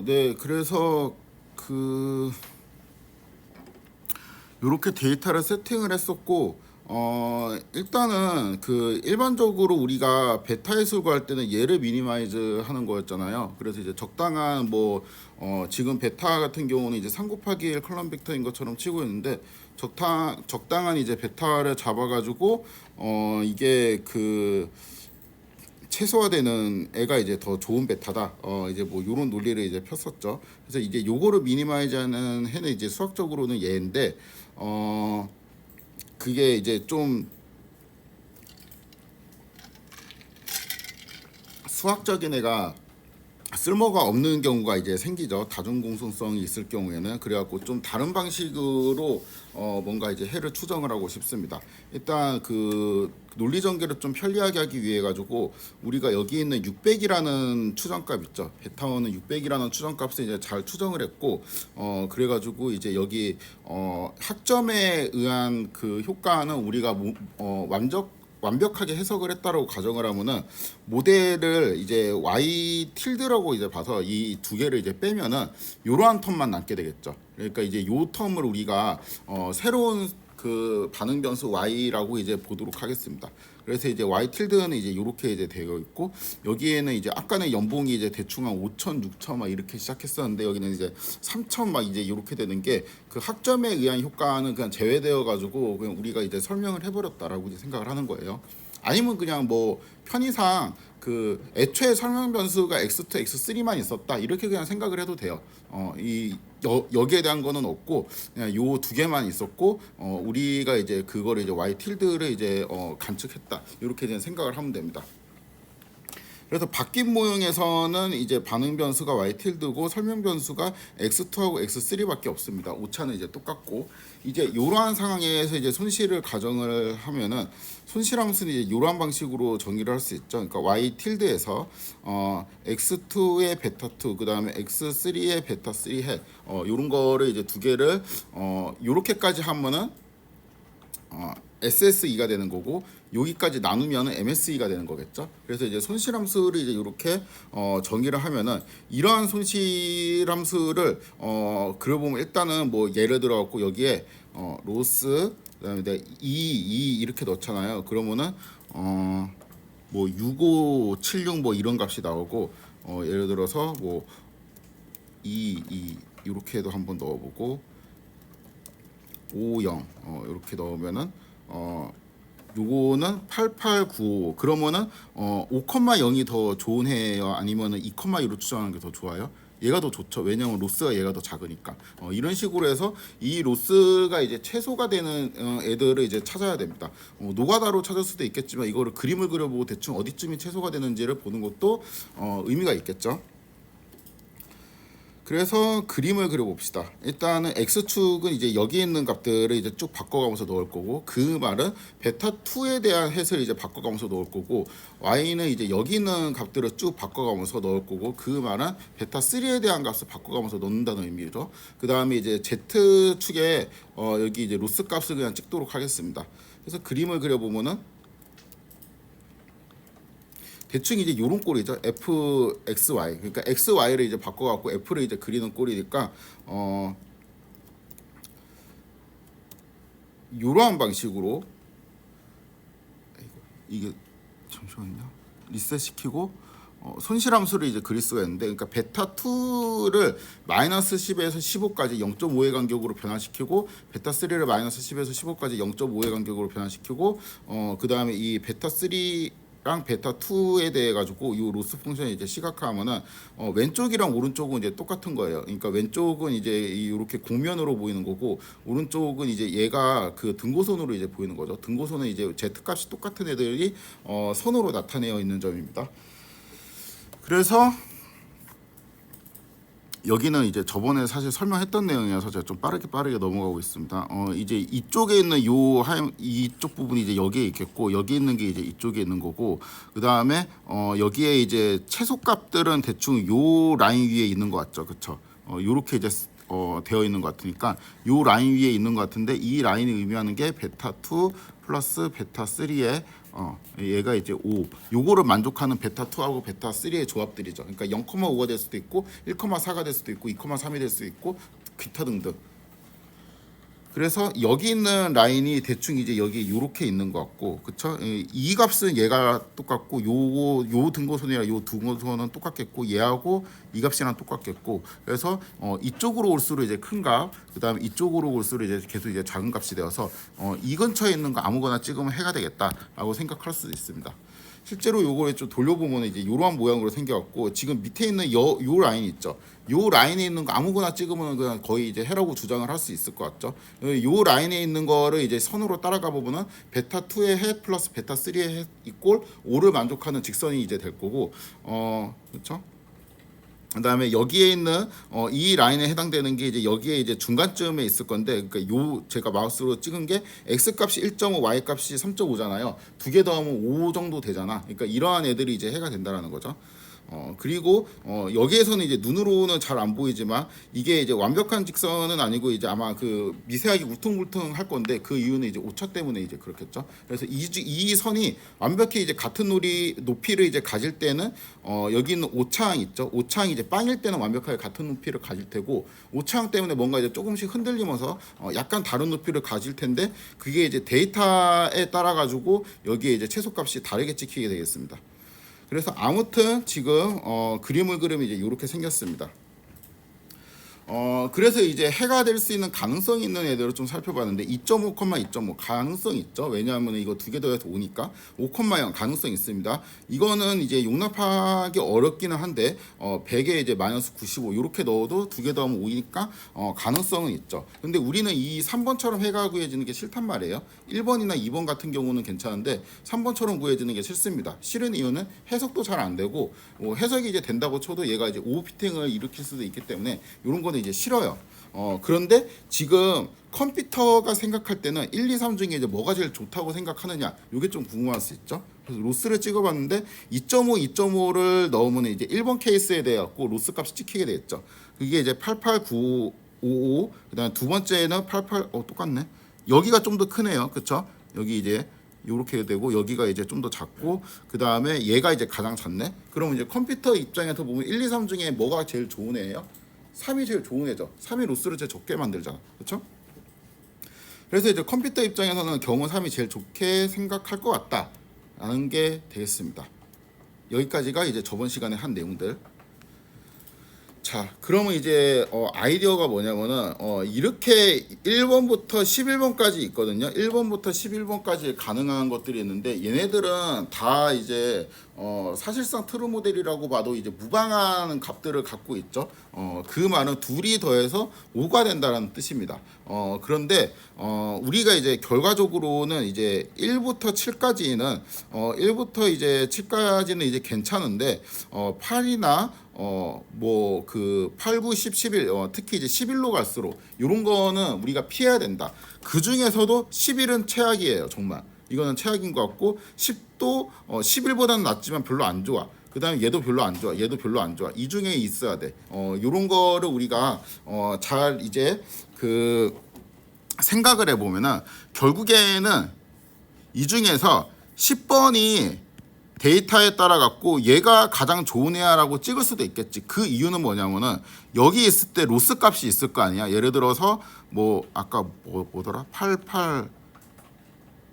네, 그래서 요렇게 데이터를 세팅을 했었고, 일단은 일반적으로 우리가 베타 해수 구할 때는 얘를 미니마이즈 하는 거였잖아요. 그래서 이제 적당한 지금 베타 같은 경우는 이제 3 곱하기 1 컬럼 벡터인 것처럼 치고 있는데, 적당한 이제 베타를 잡아가지고, 이게 최소화되는 애가 이제 더 좋은 베타다. 이제 뭐 요런 논리를 이제 폈었죠. 그래서 이제 요거를 미니마이즈하는 해는 이제 수학적으로는 얘인데, 그게 이제 좀 수학적인 애가 쓸모가 없는 경우가 이제 생기죠. 다중 공통성이 있을 경우에는. 그래갖고 좀 다른 방식으로 뭔가 이제 해를 추정을 하고 싶습니다. 일단 논리 전개를 좀 편리하게 하기 위해 가지고 우리가 여기 있는 600이라는 추정값 있죠. 베타원은 600이라는 추정값을 이제 잘 추정을 했고, 그래가지고 이제 여기 학점에 의한 그 효과는 우리가 완벽하게 해석을 했다라고 가정을 하면은, 모델을 이제 y 틸드라고 이제 봐서 이 두 개를 이제 빼면은 요러한 텀만 남게 되겠죠. 그러니까 이제 요 텀을 우리가 새로운 반응 변수 y라고 이제 보도록 하겠습니다. 그래서 이제 y 틸드는 이제 요렇게 이제 되어 있고, 여기에는 이제 아까는 연봉이 이제 대충 한 5천, 6천 막 이렇게 시작했었는데, 여기는 이제 3천 막 이제 요렇게 되는 게, 그 학점에 의한 효과는 그냥 제외되어 가지고 그냥 우리가 이제 설명을 해버렸다라고 이제 생각을 하는 거예요. 아니면 그냥 뭐 편의상 애초에 설명 변수가 x2, x3만 있었다 이렇게 그냥 생각을 해도 돼요. 여기에 대한 거는 없고 그냥 요 두 개만 있었고, 우리가 이제 그거를 이제 y 틸드를 이제 관측했다 이렇게 이제 생각을 하면 됩니다. 그래서 바뀐 모형에서는 이제 반응 변수가 y 틸드고 설명 변수가 x2하고 x3밖에 없습니다. 오차는 이제 똑같고, 이제 이러한 상황에서 이제 손실을 가정을 하면은, 손실 함수는 이제 이러한 방식으로 정의를 할 수 있죠. 그러니까 y 틸드에서 x2의 베타 2, 그 다음에 x3의 베타 3 해, 이런 거를 이제 두 개를 요렇게까지 하면은 SSE가 되는 거고, 여기까지 나누면 MSE가 되는 거겠죠. 그래서 이제 손실함수를 이제 이렇게 정의를 하면은, 이러한 손실함수를 그려보면 일단은 뭐 예를 들어 갖고 여기에 로스, 그다음에 내가 2 이렇게 넣잖아요. 그러면은 뭐 6576 뭐 이런 값이 나오고, 예를 들어서 뭐 2 이렇게도 한번 넣어보고, 50 이렇게 넣으면은 요거는 8895. 그러면은 5,0이 더 좋은 해예요, 아니면은 2,2로 추정하는 게 더 좋아요? 얘가 더 좋죠. 왜냐면 로스가 얘가 더 작으니까. 이런 식으로 해서 이 로스가 이제 최소가 되는 애들을 이제 찾아야 됩니다. 노가다로 찾을 수도 있겠지만, 이거를 그림을 그려보고 대충 어디쯤이 최소가 되는지를 보는 것도 의미가 있겠죠. 그래서 그림을 그려봅시다. 일단은 x축은 이제 여기 있는 값들을 이제 쭉 바꿔가면서 넣을 거고, 그 말은 베타 2에 대한 해를 이제 바꿔가면서 넣을 거고, y는 이제 여기 있는 값들을 쭉 바꿔가면서 넣을 거고, 그 말은 베타 3에 대한 값을 바꿔가면서 넣는다는 의미죠. 그 다음에 이제 z축에 여기 이제 로스 값을 그냥 찍도록 하겠습니다. 그래서 그림을 그려보면은 대충 이제 요런 꼴이죠. fxy. 그러니까 xy를 이제 바꿔갖고 f를 이제 그리는 꼴이니까, 요러한 방식으로, 이게 잠시만요. 리셋 시키고 손실함수를 이제 그릴 수가 있는데, 그러니까 베타 2를 마이너스 10에서 15까지 0.5의 간격으로 변화시키고, 베타 3를 마이너스 10에서 15까지 0.5의 간격으로 변화시키고, 그 다음에 이 베타 3랑 베타 2에 대해 가지고 이 로스 펑션이 이제 시각화하면은 왼쪽이랑 오른쪽은 이제 똑같은 거예요. 그러니까 왼쪽은 이제 이렇게 곡면으로 보이는 거고, 오른쪽은 이제 얘가 등고선으로 이제 보이는 거죠. 등고선은 이제 z 값이 똑같은 애들이 선으로 나타내어 있는 점입니다. 그래서 여기는 이제 저번에 사실 설명했던 내용이어서 제가 좀 빠르게 넘어가고 있습니다. 이제 이쪽에 있는 이쪽 부분이 이제 여기에 있겠고, 여기 있는 게 이제 이쪽에 있는 거고, 그 다음에 여기에 이제 최소값들은 대충 요 라인 위에 있는 것 같죠, 그렇죠? 요렇게 이제 되어 있는 것 같으니까 요 라인 위에 있는 것 같은데, 이 라인이 의미하는 게 베타 2 플러스 베타 3의 얘가 이제 5 요거를 만족하는 베타 2하고 베타 3의 조합들이죠. 그러니까 0,5가 될 수도 있고 1,4가 될 수도 있고 2,3이 될 수도 있고 기타 등등. 그래서 여기 있는 라인이 대충 이제 여기 요렇게 있는 것 같고, 그쵸? 이 값은 얘가 똑같고 요 등고선이랑 요 등고선은 똑같겠고 얘하고 이 값이랑 똑같겠고, 그래서 이쪽으로 올수록 이제 큰 값, 그다음에 이쪽으로 올수록 이제 계속 이제 작은 값이 되어서 이 근처에 있는 거 아무거나 찍으면 해가 되겠다라고 생각할 수도 있습니다. 실제로 요거를 좀 돌려보면 이제 이러한 모양으로 생겨갖고, 지금 밑에 있는 요 라인 있죠. 요 라인에 있는 거 아무거나 찍으면 그냥 거의 이제 해라고 주장을 할 수 있을 것 같죠. 요 라인에 있는 거를 이제 선으로 따라가 보면은 베타 2의 해 플러스 베타 3의 해 이꼴 5를 만족하는 직선이 이제 될 거고, 그렇죠? 그다음에 여기에 있는 이 라인에 해당되는 게 이제 여기에 이제 중간쯤에 있을 건데, 그러니까 요 제가 마우스로 찍은 게 x 값이 1.5, y 값이 3.5잖아요. 두 개 더하면 5 정도 되잖아. 그러니까 이러한 애들이 이제 해가 된다라는 거죠. 그리고 여기에서는 이제 눈으로는 잘 안 보이지만 이게 이제 완벽한 직선은 아니고 이제 아마 그 미세하게 울퉁불퉁할 건데, 그 이유는 이제 오차 때문에 이제 그렇겠죠. 그래서 이 선이 완벽히 이제 같은 높이를 이제 가질 때는 여기 있는 오차항 있죠. 오차항이 이제 빵일 때는 완벽하게 같은 높이를 가질 테고, 오차항 때문에 뭔가 이제 조금씩 흔들리면서 약간 다른 높이를 가질 텐데, 그게 이제 데이터에 따라 가지고 여기에 이제 최소값이 다르게 찍히게 되겠습니다. 그래서 아무튼 지금 그림을 그리면 이제 이렇게 생겼습니다. 그래서 이제 해가 될 수 있는 가능성이 있는 애들을 좀 살펴봤는데 2.5, 2.5 가능성 있죠. 왜냐하면 이거 두 개 더해서 5니까 5,0 가능성 있습니다. 이거는 이제 용납하기 어렵기는 한데 100에 이제 마이너스 95 이렇게 넣어도 두 개 더하면 5니까 가능성은 있죠. 근데 우리는 이 3번처럼 해가 구해지는 게 싫단 말이에요. 1번이나 2번 같은 경우는 괜찮은데 3번처럼 구해지는 게 싫습니다. 싫은 이유는 해석도 잘 안 되고, 해석이 이제 된다고 쳐도 얘가 이제 오버피팅을 일으킬 수도 있기 때문에 이런 거는 이제 싫어요. 그런데 지금 컴퓨터가 생각할 때는 1, 2, 3 중에 이제 뭐가 제일 좋다고 생각하느냐, 이게 좀 궁금할 수 있죠. 그래서 로스를 찍어봤는데 2.5, 2.5를 넣으면 이제 1번 케이스에 대해 갖고 로스 값이 찍히게 되겠죠. 그게 이제 88955, 그다음에 두 번째는 88, 똑같네. 여기가 좀 더 크네요, 그렇죠? 여기 이제 요렇게 되고 여기가 이제 좀 더 작고, 그 다음에 얘가 이제 가장 작네. 그러면 이제 컴퓨터 입장에서 보면 1, 2, 3 중에 뭐가 제일 좋은 애예요? 3이 제일 좋은 애죠. 3이 로스를 제일 적게 만들잖아, 그렇죠? 그래서 이제 컴퓨터 입장에서는 경우 3이 제일 좋게 생각할 것 같다라는 게 되겠습니다. 여기까지가 이제 저번 시간에 한 내용들. 자, 그러면 이제 아이디어가 뭐냐면은 이렇게 1번부터 11번까지 있거든요. 1번부터 11번까지 가능한 것들이 있는데, 얘네들은 다 이제 사실상 트루 모델이라고 봐도 이제 무방한 값들을 갖고 있죠. 그 말은 둘이 더해서 5가 된다는 뜻입니다. 그런데 우리가 이제 결과적으로는 이제 1부터 7까지는 1부터 이제 7까지는 이제 괜찮은데 8이나 뭐 그 8, 9, 10, 11 특히 이제 11로 갈수록 이런 거는 우리가 피해야 된다. 그 중에서도 11은 최악이에요, 정말. 이거는 최악인 것 같고, 10도 11보다는 낫지만 별로 안 좋아. 그 다음에 얘도 별로 안 좋아, 얘도 별로 안 좋아. 이 중에 있어야 돼. 요런 거를 우리가 잘 이제 그 생각을 해보면은 결국에는 이 중에서 10번이 데이터에 따라 갖고 얘가 가장 좋은 애야라고 찍을 수도 있겠지. 그 이유는 뭐냐면은 여기 있을 때 로스 값이 있을 거 아니야. 예를 들어서 뭐 아까 뭐더라? 88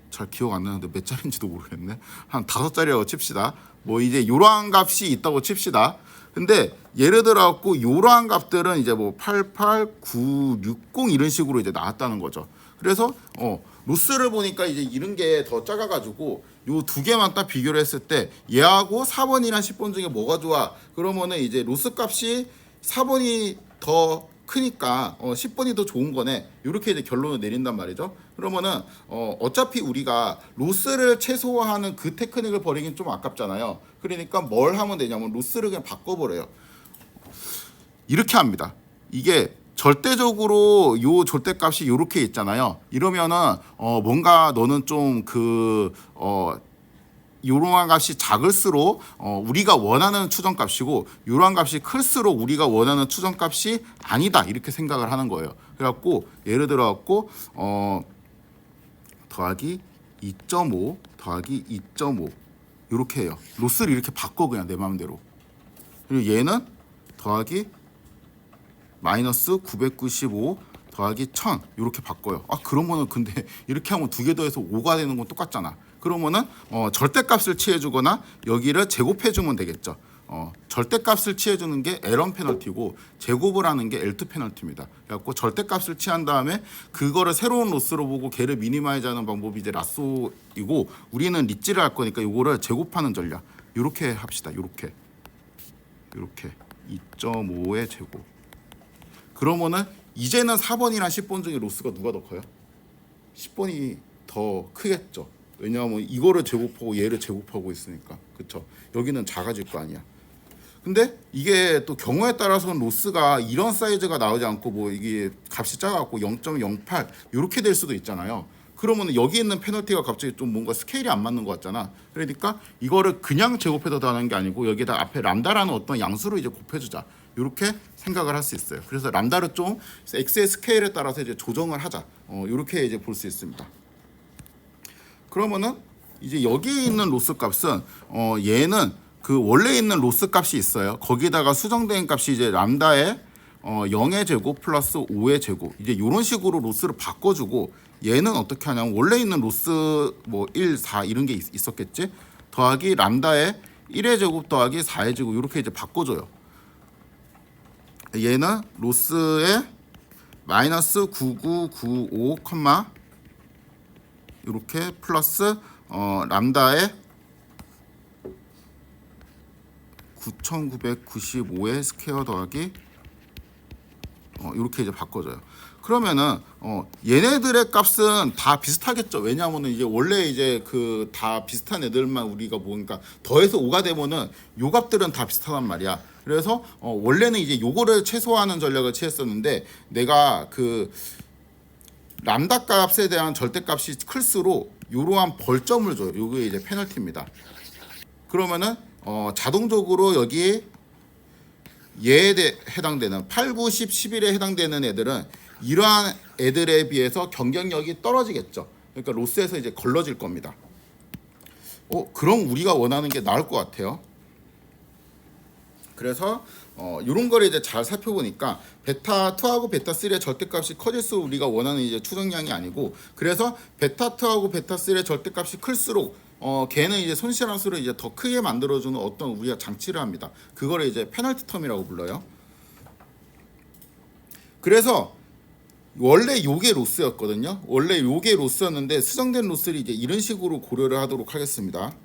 잘 기억 안 나는데 몇 자리인지도 모르겠네. 한 5자리라고 칩시다. 뭐 이제 요러한 값이 있다고 칩시다. 근데 예를 들어 갖고 요러한 값들은 이제 뭐 88, 9, 60 이런 식으로 이제 나왔다는 거죠. 그래서 로스를 보니까 이제 이런 게 더 작아가지고 요 두 개만 딱 비교를 했을 때 얘하고 4번이랑 10번 중에 뭐가 좋아? 그러면은 이제 로스 값이 4번이 더 크니까 10번이 더 좋은 거네. 이렇게 이제 결론을 내린단 말이죠. 그러면은 어차피 우리가 로스를 최소화하는 그 테크닉을 버리긴 좀 아깝잖아요. 그러니까 뭘 하면 되냐면 로스를 그냥 바꿔버려요. 이렇게 합니다. 이게 절대적으로 요 절대값이 이렇게 있잖아요. 이러면은 뭔가 너는 좀 요러한 값이 작을수록 우리가 원하는 추정값이고, 요러한 값이 클수록 우리가 원하는 추정값이 아니다, 이렇게 생각을 하는 거예요. 그래갖고 예를 들어 갖고 더하기 2.5 더하기 2.5 이렇게 해요. 로스를 이렇게 바꿔 그냥 내 마음대로. 그리고 얘는 더하기 마이너스 995 더하기 1000 이렇게 바꿔요. 아 그러면은 근데 이렇게 하면 두 개 더해서 5가 되는 건 똑같잖아. 그러면은 절대값을 취해주거나 여기를 제곱해주면 되겠죠. 절대값을 취해주는 게 L1 페널티고 제곱을 하는 게 L2 페널티입니다. 그래갖고 절대값을 취한 다음에 그거를 새로운 로스로 보고 걔를 미니마이즈하는 방법이 이제 라쏘이고 우리는 리찌를 할 거니까 이거를 제곱하는 전략. 이렇게 합시다. 이렇게 2.5의 제곱. 그러면은 이제는 4번이랑 10번 중에 로스가 누가 더 커요? 10번이 더 크겠죠. 왜냐하면 이거를 제곱하고 얘를 제곱하고 있으니까. 그쵸? 여기는 작아질 거 아니야. 근데 이게 또 경우에 따라서는 로스가 이런 사이즈가 나오지 않고 뭐 이게 값이 작아갖고 0.08 이렇게 될 수도 있잖아요. 그러면 여기 있는 페널티가 갑자기 좀 뭔가 스케일이 안 맞는 것 같잖아. 그러니까 이거를 그냥 제곱해서 더하는 게 아니고 여기다 앞에 람다라는 어떤 양수로 이제 곱해주자. 이렇게 생각을 할 수 있어요. 그래서 람다를 좀 x의 스케일에 따라서 이제 조정을 하자. 이렇게 이제 볼 수 있습니다. 그러면은 이제 여기 있는 로스 값은 얘는 그 원래 있는 로스 값이 있어요. 거기다가 수정된 값이 이제 람다의 0의 제곱 플러스 5의 제곱 이제 이런 식으로 로스를 바꿔주고 얘는 어떻게 하냐면 원래 있는 로스 뭐 1, 4 이런 게 있었겠지. 더하기 람다의 1의 제곱 더하기 4의 제곱 이렇게 이제 바꿔줘요. 얘는 로스의 마이너스 9995, 이렇게 플러스 람다의 9995의 스퀘어 더하기 이렇게 이제 바꿔줘요. 그러면은 얘네들의 값은 다 비슷하겠죠. 왜냐하면은 이제 원래 이제 그 다 비슷한 애들만 우리가 보니까 더해서 5가 되면은 요 값들은 다 비슷하단 말이야. 그래서 원래는 이제 요거를 최소화하는 전략을 취했었는데 내가 그 람다 값에 대한 절대값이 클수록 이러한 벌점을 줘요. 요게 이제 페널티입니다. 그러면은 자동적으로 여기 얘에 해당되는 8, 9, 10, 11에 해당되는 애들은 이러한 애들에 비해서 경쟁력이 떨어지겠죠. 그러니까 로스에서 이제 걸러질 겁니다. 그럼 우리가 원하는 게 나을 것 같아요. 그래서 이런 거를 이제 잘 살펴보니까 베타 2하고 베타 3의 절대값이 커질수록 우리가 원하는 이제 추정량이 아니고 그래서 베타 2하고 베타 3의 절대값이 클수록 걔는 이제 손실한 수를 이제 더 크게 만들어주는 어떤 우리가 장치를 합니다. 그거를 이제 페널티 텀이라고 불러요. 그래서 원래 요게 로스였거든요. 원래 요게 로스였는데 수정된 로스를 이제 이런 식으로 고려를 하도록 하겠습니다.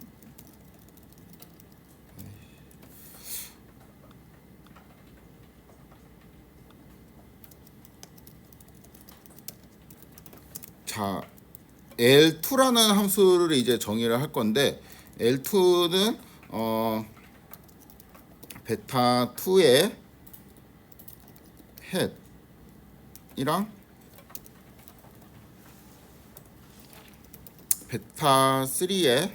자, L2라는 함수를 이제 정의를 할 건데 L2는 베타 2의 햇이랑 베타 3의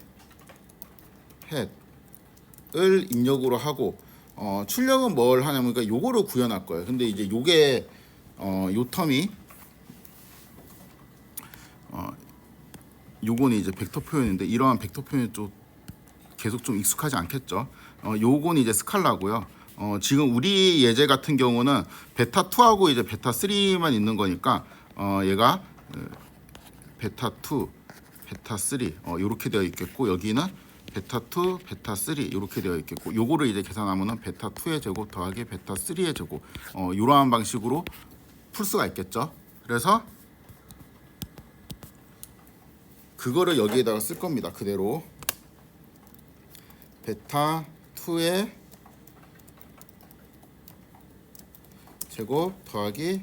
햇을 입력으로 하고 출력은 뭘 하냐면 그러니까 요거를 구현할 거예요. 근데 이제 요게 요 텀이 요거는 이제 벡터 표현인데 이러한 벡터 표현이 좀 계속 좀 익숙하지 않겠죠. 요건 이제 스칼라고요. 지금 우리 예제 같은 경우는 베타 2하고 이제 베타 3만 있는 거니까 얘가 베타 2, 베타 3 이렇게 되어 있겠고 여기는 베타 2, 베타 3 이렇게 되어 있겠고 요거를 이제 계산하면은 베타 2의 제곱 더하기 베타 3의 제곱 이러한 방식으로 풀 수가 있겠죠. 그래서 그거를 여기에다가 쓸 겁니다. 그대로 베타 2의 제곱 더하기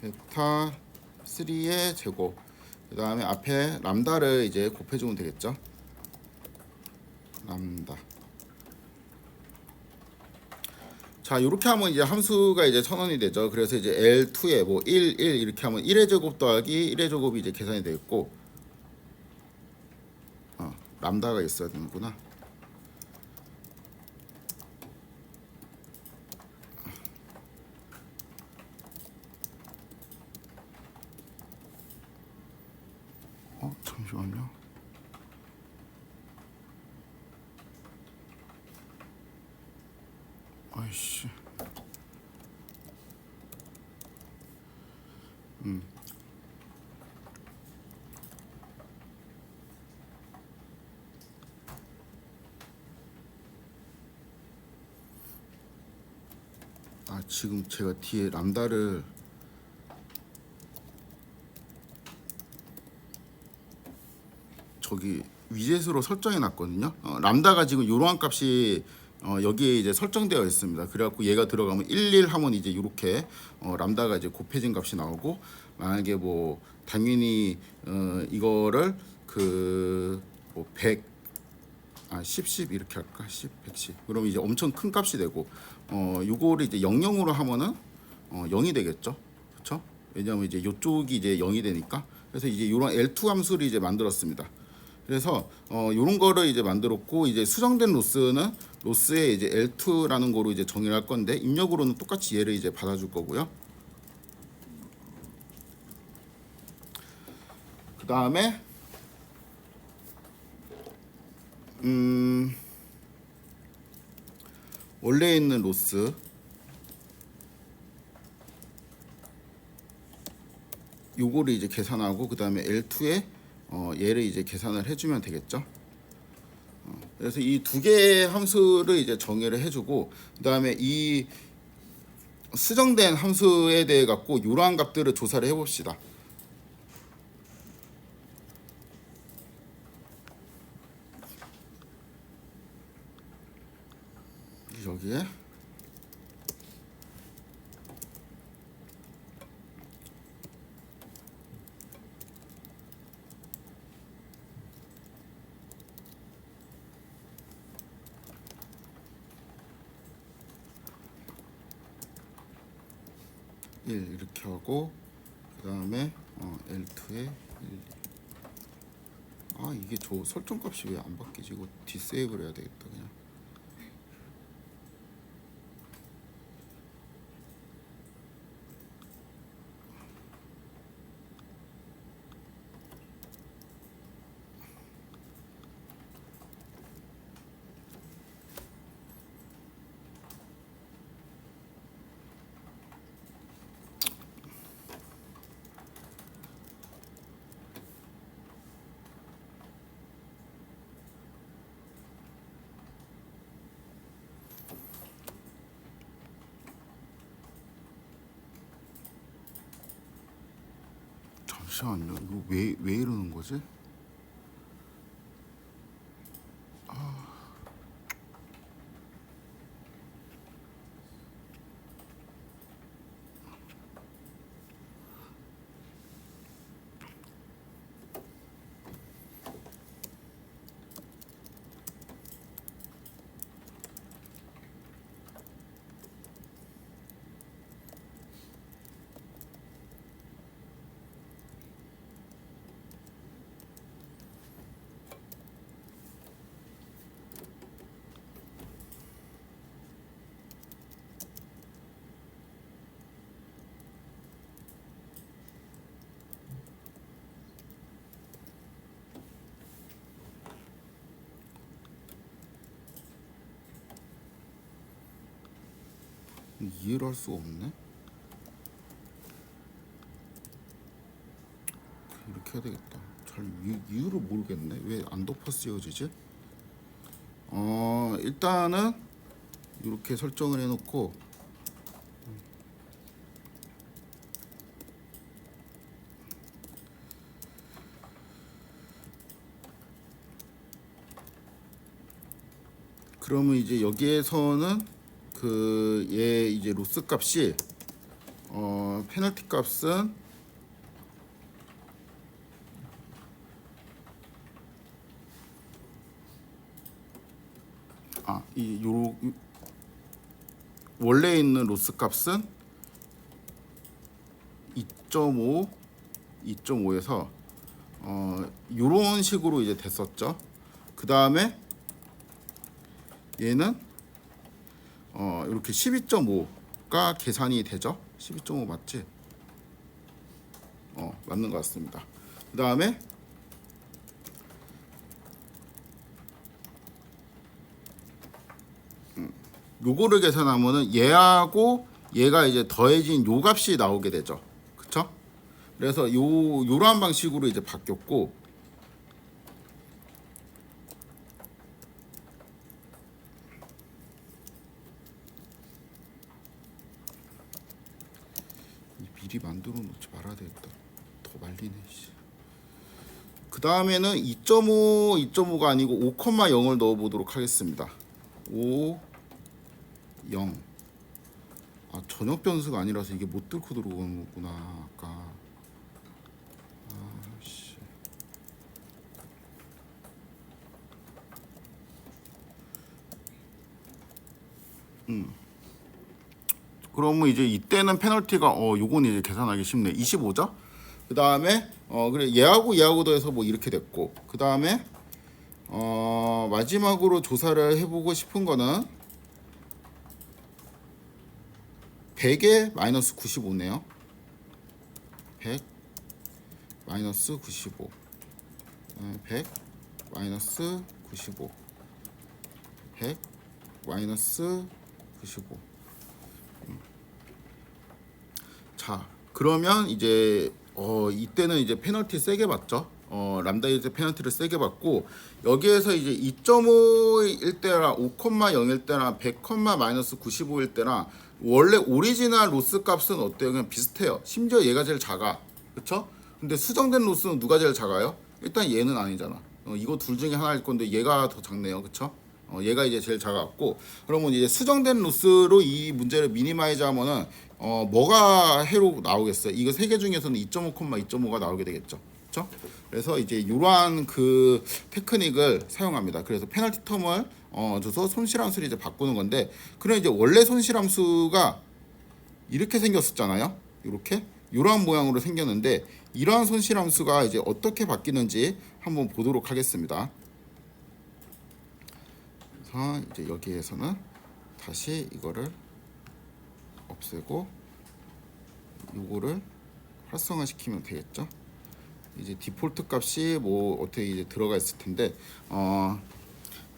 베타 3의 제곱 그 다음에 앞에 람다를 이제 곱해주면 되겠죠. 람다. 자, 이렇게 하면 이제 함수가 이제 1000원이 되죠. 그래서 이제 L2에 뭐 1, 1 이렇게 하면 1의 제곱 더하기 1의 제곱이 이제 계산이 되겠고, 람다가 있어야 되는구나. 잠시만요. 아이씨. 지금 제가 뒤에 람다를 저기 위젯으로 설정해 놨거든요. 람다가 지금 이러한 값이 여기에 이제 설정되어 있습니다. 그래갖고 얘가 들어가면 11 하면 이제 이렇게 람다가 이제 곱해진 값이 나오고, 만약에 뭐 당연히 이거를 뭐 100, 10 이렇게 할까? 10, 110. 그럼 이제 엄청 큰 값이 되고, 요거를 이제 00으로 하면은 0이 되겠죠. 그렇죠? 왜냐하면 이제 요쪽이 이제 0이 되니까. 그래서 이제 이런 L2 함수를 이제 만들었습니다. 그래서 요런 거를 이제 만들었고, 이제 수정된 로스는 로스에 이제 L2라는 거로 이제 정의를 할 건데, 입력으로는 똑같이 얘를 이제 받아줄 거고요. 그 다음에 원래 있는 로스 요거를 이제 계산하고, 그 다음에 L2에 얘를 이제 계산을 해주면 되겠죠. 그래서 이 두 개의 함수를 이제 정의를 해주고, 그 다음에 이 수정된 함수에 대해 갖고 이러한 값들을 조사를 해봅시다. 여기에 이렇게 하고, 그 다음에 L2에 1, 이게 저 설정값이 왜 안 바뀌지? 이거 디세이블 해야 되겠다 그냥. 잠시만요. 이거 왜 이러는 거지? 이해를 할 수가 없네. 이렇게 해야 되겠다. 잘 이유를 모르겠네. 왜 안 덮어 씌워지지? 일단은 이렇게 설정을 해놓고, 그러면 이제 여기에서는 얘 이제 로스 값이 페널티 값은 원래 있는 로스 값은 2.5, 2.5에서 요런 식으로 이제 됐었죠. 그 다음에 얘는 이렇게 12.5가 계산이 되죠. 12.5 맞지? 맞는 것 같습니다. 그 다음에 요거를 계산하면은 얘하고 얘가 이제 더해진 요 값이 나오게 되죠. 그쵸? 그래서 요러한 방식으로 이제 바뀌었고, 미리 만들어 놓지 말아야 되겠다. 더 말리네. 그 다음에는 2.5가 아니고 5,0을 넣어 보도록 하겠습니다. 5, 0. 아, 전역 변수가 아니라서 이게 못 뚫고 들어오는 거구나. 아까. 아씨. 그러면 이제 이때는 페널티가 요건 이제 계산하기 쉽네. 25죠? 그 다음에 그래 얘하고 더해서 뭐 이렇게 됐고, 그 다음에 마지막으로 조사를 해보고 싶은 거는 100에 마이너스 95네요. 100 마이너스 95, 100 마이너스 95, 100 마이너스 95. 자, 그러면 이제 이때는 이제 페널티 세게 받죠. 람다 이제 페널티를 세게 받고, 여기에서 이제 2.5일 때랑 5,0일 때랑 100, 마이너스 95일 때랑 원래 오리지널 로스 값은 어때요? 그냥 비슷해요. 심지어 얘가 제일 작아. 그쵸? 근데 수정된 로스는 누가 제일 작아요? 일단 얘는 아니잖아. 이거 둘 중에 하나일 건데 얘가 더 작네요. 그쵸? 얘가 이제 제일 작았고, 그러면 이제 수정된 로스로 이 문제를 미니마이즈 하면은 뭐가 해로 나오겠어요? 이거 세 개 중에서는 2.5, 2.5가 나오게 되겠죠. 그렇죠? 그래서 이제 이러한 그 테크닉을 사용합니다. 그래서 페널티 텀을 줘서 손실함수를 이제 바꾸는 건데, 그럼 이제 원래 손실함수가 이렇게 생겼었잖아요. 이렇게 이러한 모양으로 생겼는데, 이러한 손실함수가 이제 어떻게 바뀌는지 한번 보도록 하겠습니다. 그래서 이제 여기에서는 다시 이거를 없애고 요거를 활성화 시키면 되겠죠. 이제 디폴트 값이 뭐 어떻게 이제 들어가 있을 텐데,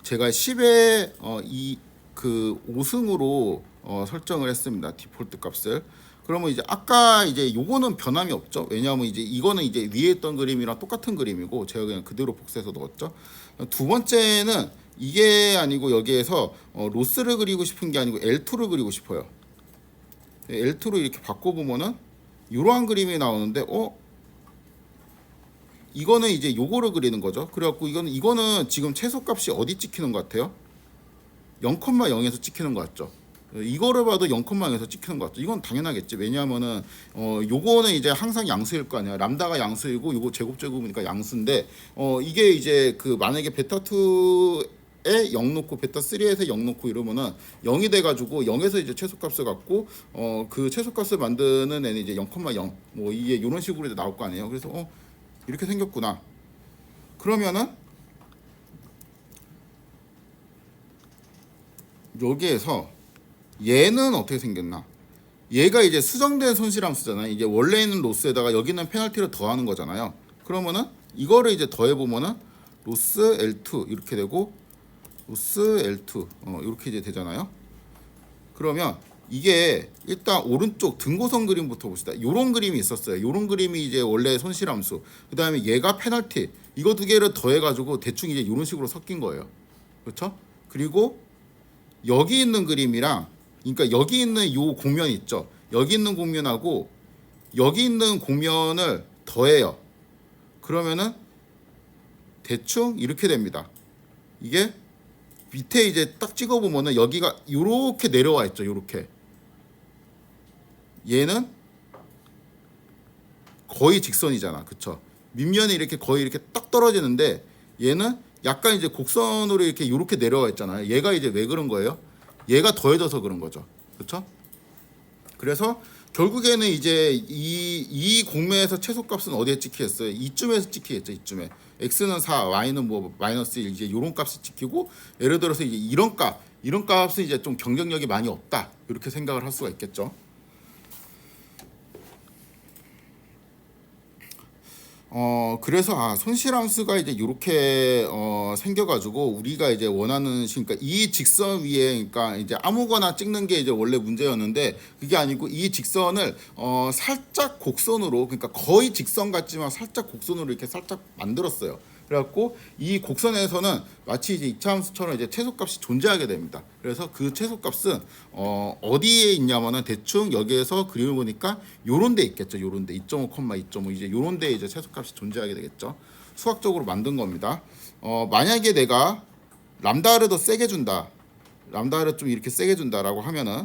제가 10에 이 그 5승으로 설정을 했습니다. 디폴트 값을. 그러면 이제 아까 이제 요거는 변함이 없죠. 왜냐하면 이제 이거는 이제 위에 있던 그림이랑 똑같은 그림이고 제가 그냥 그대로 복사해서 넣었죠. 두 번째는 이게 아니고 여기에서 로스를 그리고 싶은 게 아니고 L2를 그리고 싶어요. L2로 이렇게 바꿔보면은 이러한 그림이 나오는데, 이거는 이제 요거를 그리는 거죠. 그래갖고 이거는 지금 최소값이 어디 찍히는 것 같아요? 0,0에서 찍히는 것 같죠. 이거를 봐도 0,0에서 찍히는 것 같죠. 이건 당연하겠지. 왜냐하면은 요거는 이제 항상 양수일 거 아니야. 람다가 양수이고 요거 제곱이니까 양수인데, 이게 이제 그 만약에 베타2에 0 놓고 베타3에서 0 놓고 이러면은 0이 돼가지고 0에서 이제 최소값을 갖고 그 최소값을 만드는 애는 이제 0,0 뭐 이게 이런 식으로 이제 나올 거 아니에요. 그래서 이렇게 생겼구나. 그러면은 여기에서 얘는 어떻게 생겼나? 얘가 이제 수정된 손실함수잖아요. 이제 원래 있는 로스에다가 여기는 페널티를 더하는 거잖아요. 그러면은 이거를 이제 더해보면은 로스 L2 이렇게 되고 로스 L2 이렇게 이제 되잖아요. 그러면 이게 일단 오른쪽 등고선 그림부터 봅시다. 요런 그림이 있었어요. 요런 그림이 이제 원래 손실함수. 그 다음에 얘가 페널티. 이거 두 개를 더해가지고 대충 이제 요런 식으로 섞인 거예요. 그렇죠? 그리고 여기 있는 그림이랑, 그러니까 여기 있는 요 공면 있죠. 여기 있는 공면하고 여기 있는 공면을 더해요. 그러면은 대충 이렇게 됩니다. 이게 밑에 이제 딱 찍어보면은 여기가 요렇게 내려와 있죠. 요렇게. 얘는 거의 직선이잖아. 그쵸? 밑면이 이렇게 거의 이렇게 딱 떨어지는데, 얘는 약간 이제 곡선으로 이렇게 요렇게 내려와 있잖아요. 얘가 이제 왜 그런 거예요? 얘가 더해져서 그런 거죠. 그렇죠? 그래서 결국에는 이제 이 공면에서 최소값은 어디에 찍히겠어요? 이쯤에서 찍히겠죠. 이쯤에. x는 4, y는 뭐 마이너스 1, 이제 요런 값이 찍히고, 예를 들어서 이제 이런 값은 이제 좀 경쟁력이 많이 없다. 이렇게 생각을 할 수가 있겠죠. 그래서 손실함수가 이제 이렇게 생겨가지고 우리가 이제 원하는 그러니까 이 직선 위에 그러니까 이제 아무거나 찍는 게 이제 원래 문제였는데 그게 아니고 이 직선을 살짝 곡선으로 그러니까 거의 직선 같지만 살짝 곡선으로 이렇게 살짝 만들었어요. 그래갖고 이 곡선에서는 마치 이제 이차함수처럼 이제 최소값이 존재하게 됩니다. 그래서 그 최소값은 어디에 있냐면은 대충 여기에서 그림을 보니까 요런 데 있겠죠. 요런 데 2.5, 2.5 이제 요런 데 이제 최소값이 존재하게 되겠죠. 수학적으로 만든 겁니다. 만약에 내가 람다를 더 세게 준다. 람다를 좀 이렇게 세게 준다라고 하면은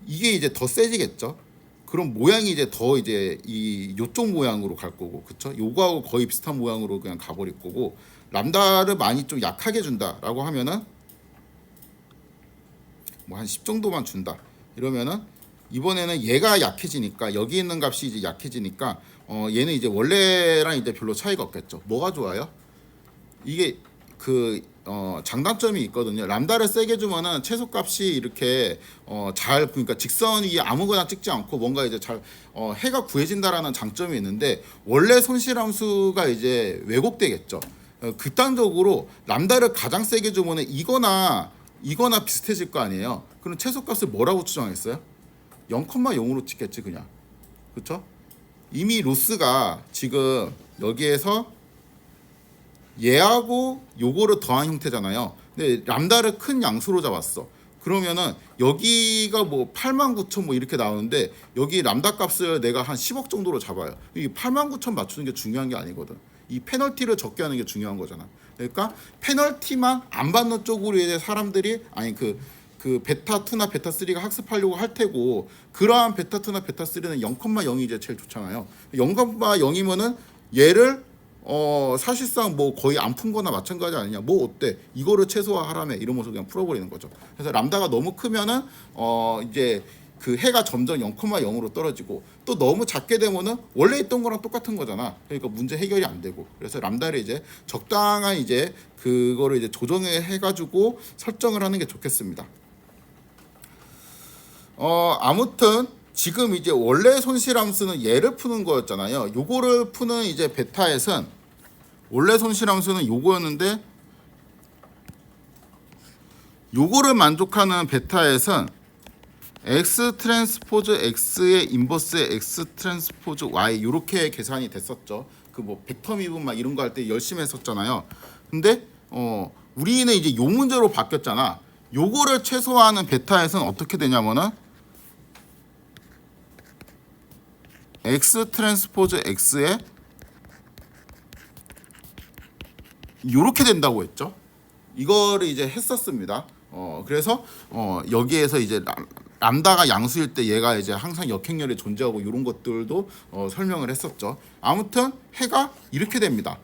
이게 이제 더 세지겠죠. 그럼 모양이 이제 더 이제 이 요쪽 모양으로 갈 거고, 그쵸? 요거하고 거의 비슷한 모양으로 그냥 가버릴 거고, 람다를 많이 좀 약하게 준다라고 하면은 뭐 한 10 정도만 준다. 이러면은 이번에는 얘가 약해지니까 여기 있는 값이 이제 약해지니까 얘는 이제 원래랑 이제 별로 차이가 없겠죠. 뭐가 좋아요? 이게 그 장단점이 있거든요. 람다를 세게 주면은 최소값이 이렇게 잘 그러니까 직선 위에 아무거나 찍지 않고 뭔가 이제 잘 해가 구해진다라는 장점이 있는데 원래 손실함수가 이제 왜곡되겠죠. 극단적으로 람다를 가장 세게 주면은 이거나 비슷해질 거 아니에요. 그럼 최소값을 뭐라고 추정했어요? 0,0으로 찍겠지 그냥. 그렇죠? 이미 로스가 지금 여기에서 얘하고 요거를 더한 형태잖아요. 근데 람다를 큰 양수로 잡았어. 그러면은 여기가 뭐 89,000 뭐 이렇게 나오는데 여기 람다 값을 내가 한 10억 정도로 잡아요. 이 89,000 맞추는 게 중요한 게 아니거든. 이 페널티를 적게 하는 게 중요한 거잖아. 그러니까 페널티만 안 받는 쪽으로 이제 사람들이 아니 그 베타 2나 베타 3가 학습하려고 할 테고 그러한 베타 2나 베타 3는 0,0이 이제 제일 좋잖아요. 0,0이면은 얘를 사실상 뭐 거의 안 푼 거나 마찬가지 아니냐. 뭐 어때? 이거를 최소화하라며 이러면서 그냥 풀어버리는 거죠. 그래서 람다가 너무 크면은 이제 그 해가 점점 0,0으로 떨어지고 또 너무 작게 되면은 원래 있던 거랑 똑같은 거잖아. 그러니까 문제 해결이 안 되고. 그래서 람다를 이제 적당한 이제 그거를 이제 조정해 가지고 설정을 하는 게 좋겠습니다. 아무튼 지금 이제 원래 손실함수는 얘를 푸는 거였잖아요. 요거를 푸는 이제 베타에선 원래 손실함수는 요거였는데 요거를 만족하는 베타에선 x 트랜스포즈 x의 인버스의 x 트랜스포즈 y 요렇게 계산이 됐었죠. 그 뭐 벡터 미분 막 이런 거 할 때 열심히 했었잖아요. 근데 우리는 이제 요 문제로 바뀌었잖아. 요거를 최소화하는 베타에선 어떻게 되냐면은 x 트랜스포즈 x에 이렇게 된다고 했죠. 이거를 이제 했었습니다. 그래서 여기에서 이제 람다가 양수일 때 얘가 이제 항상 역행렬이 존재하고 이런 것들도 설명을 했었죠. 아무튼 해가 이렇게 됩니다.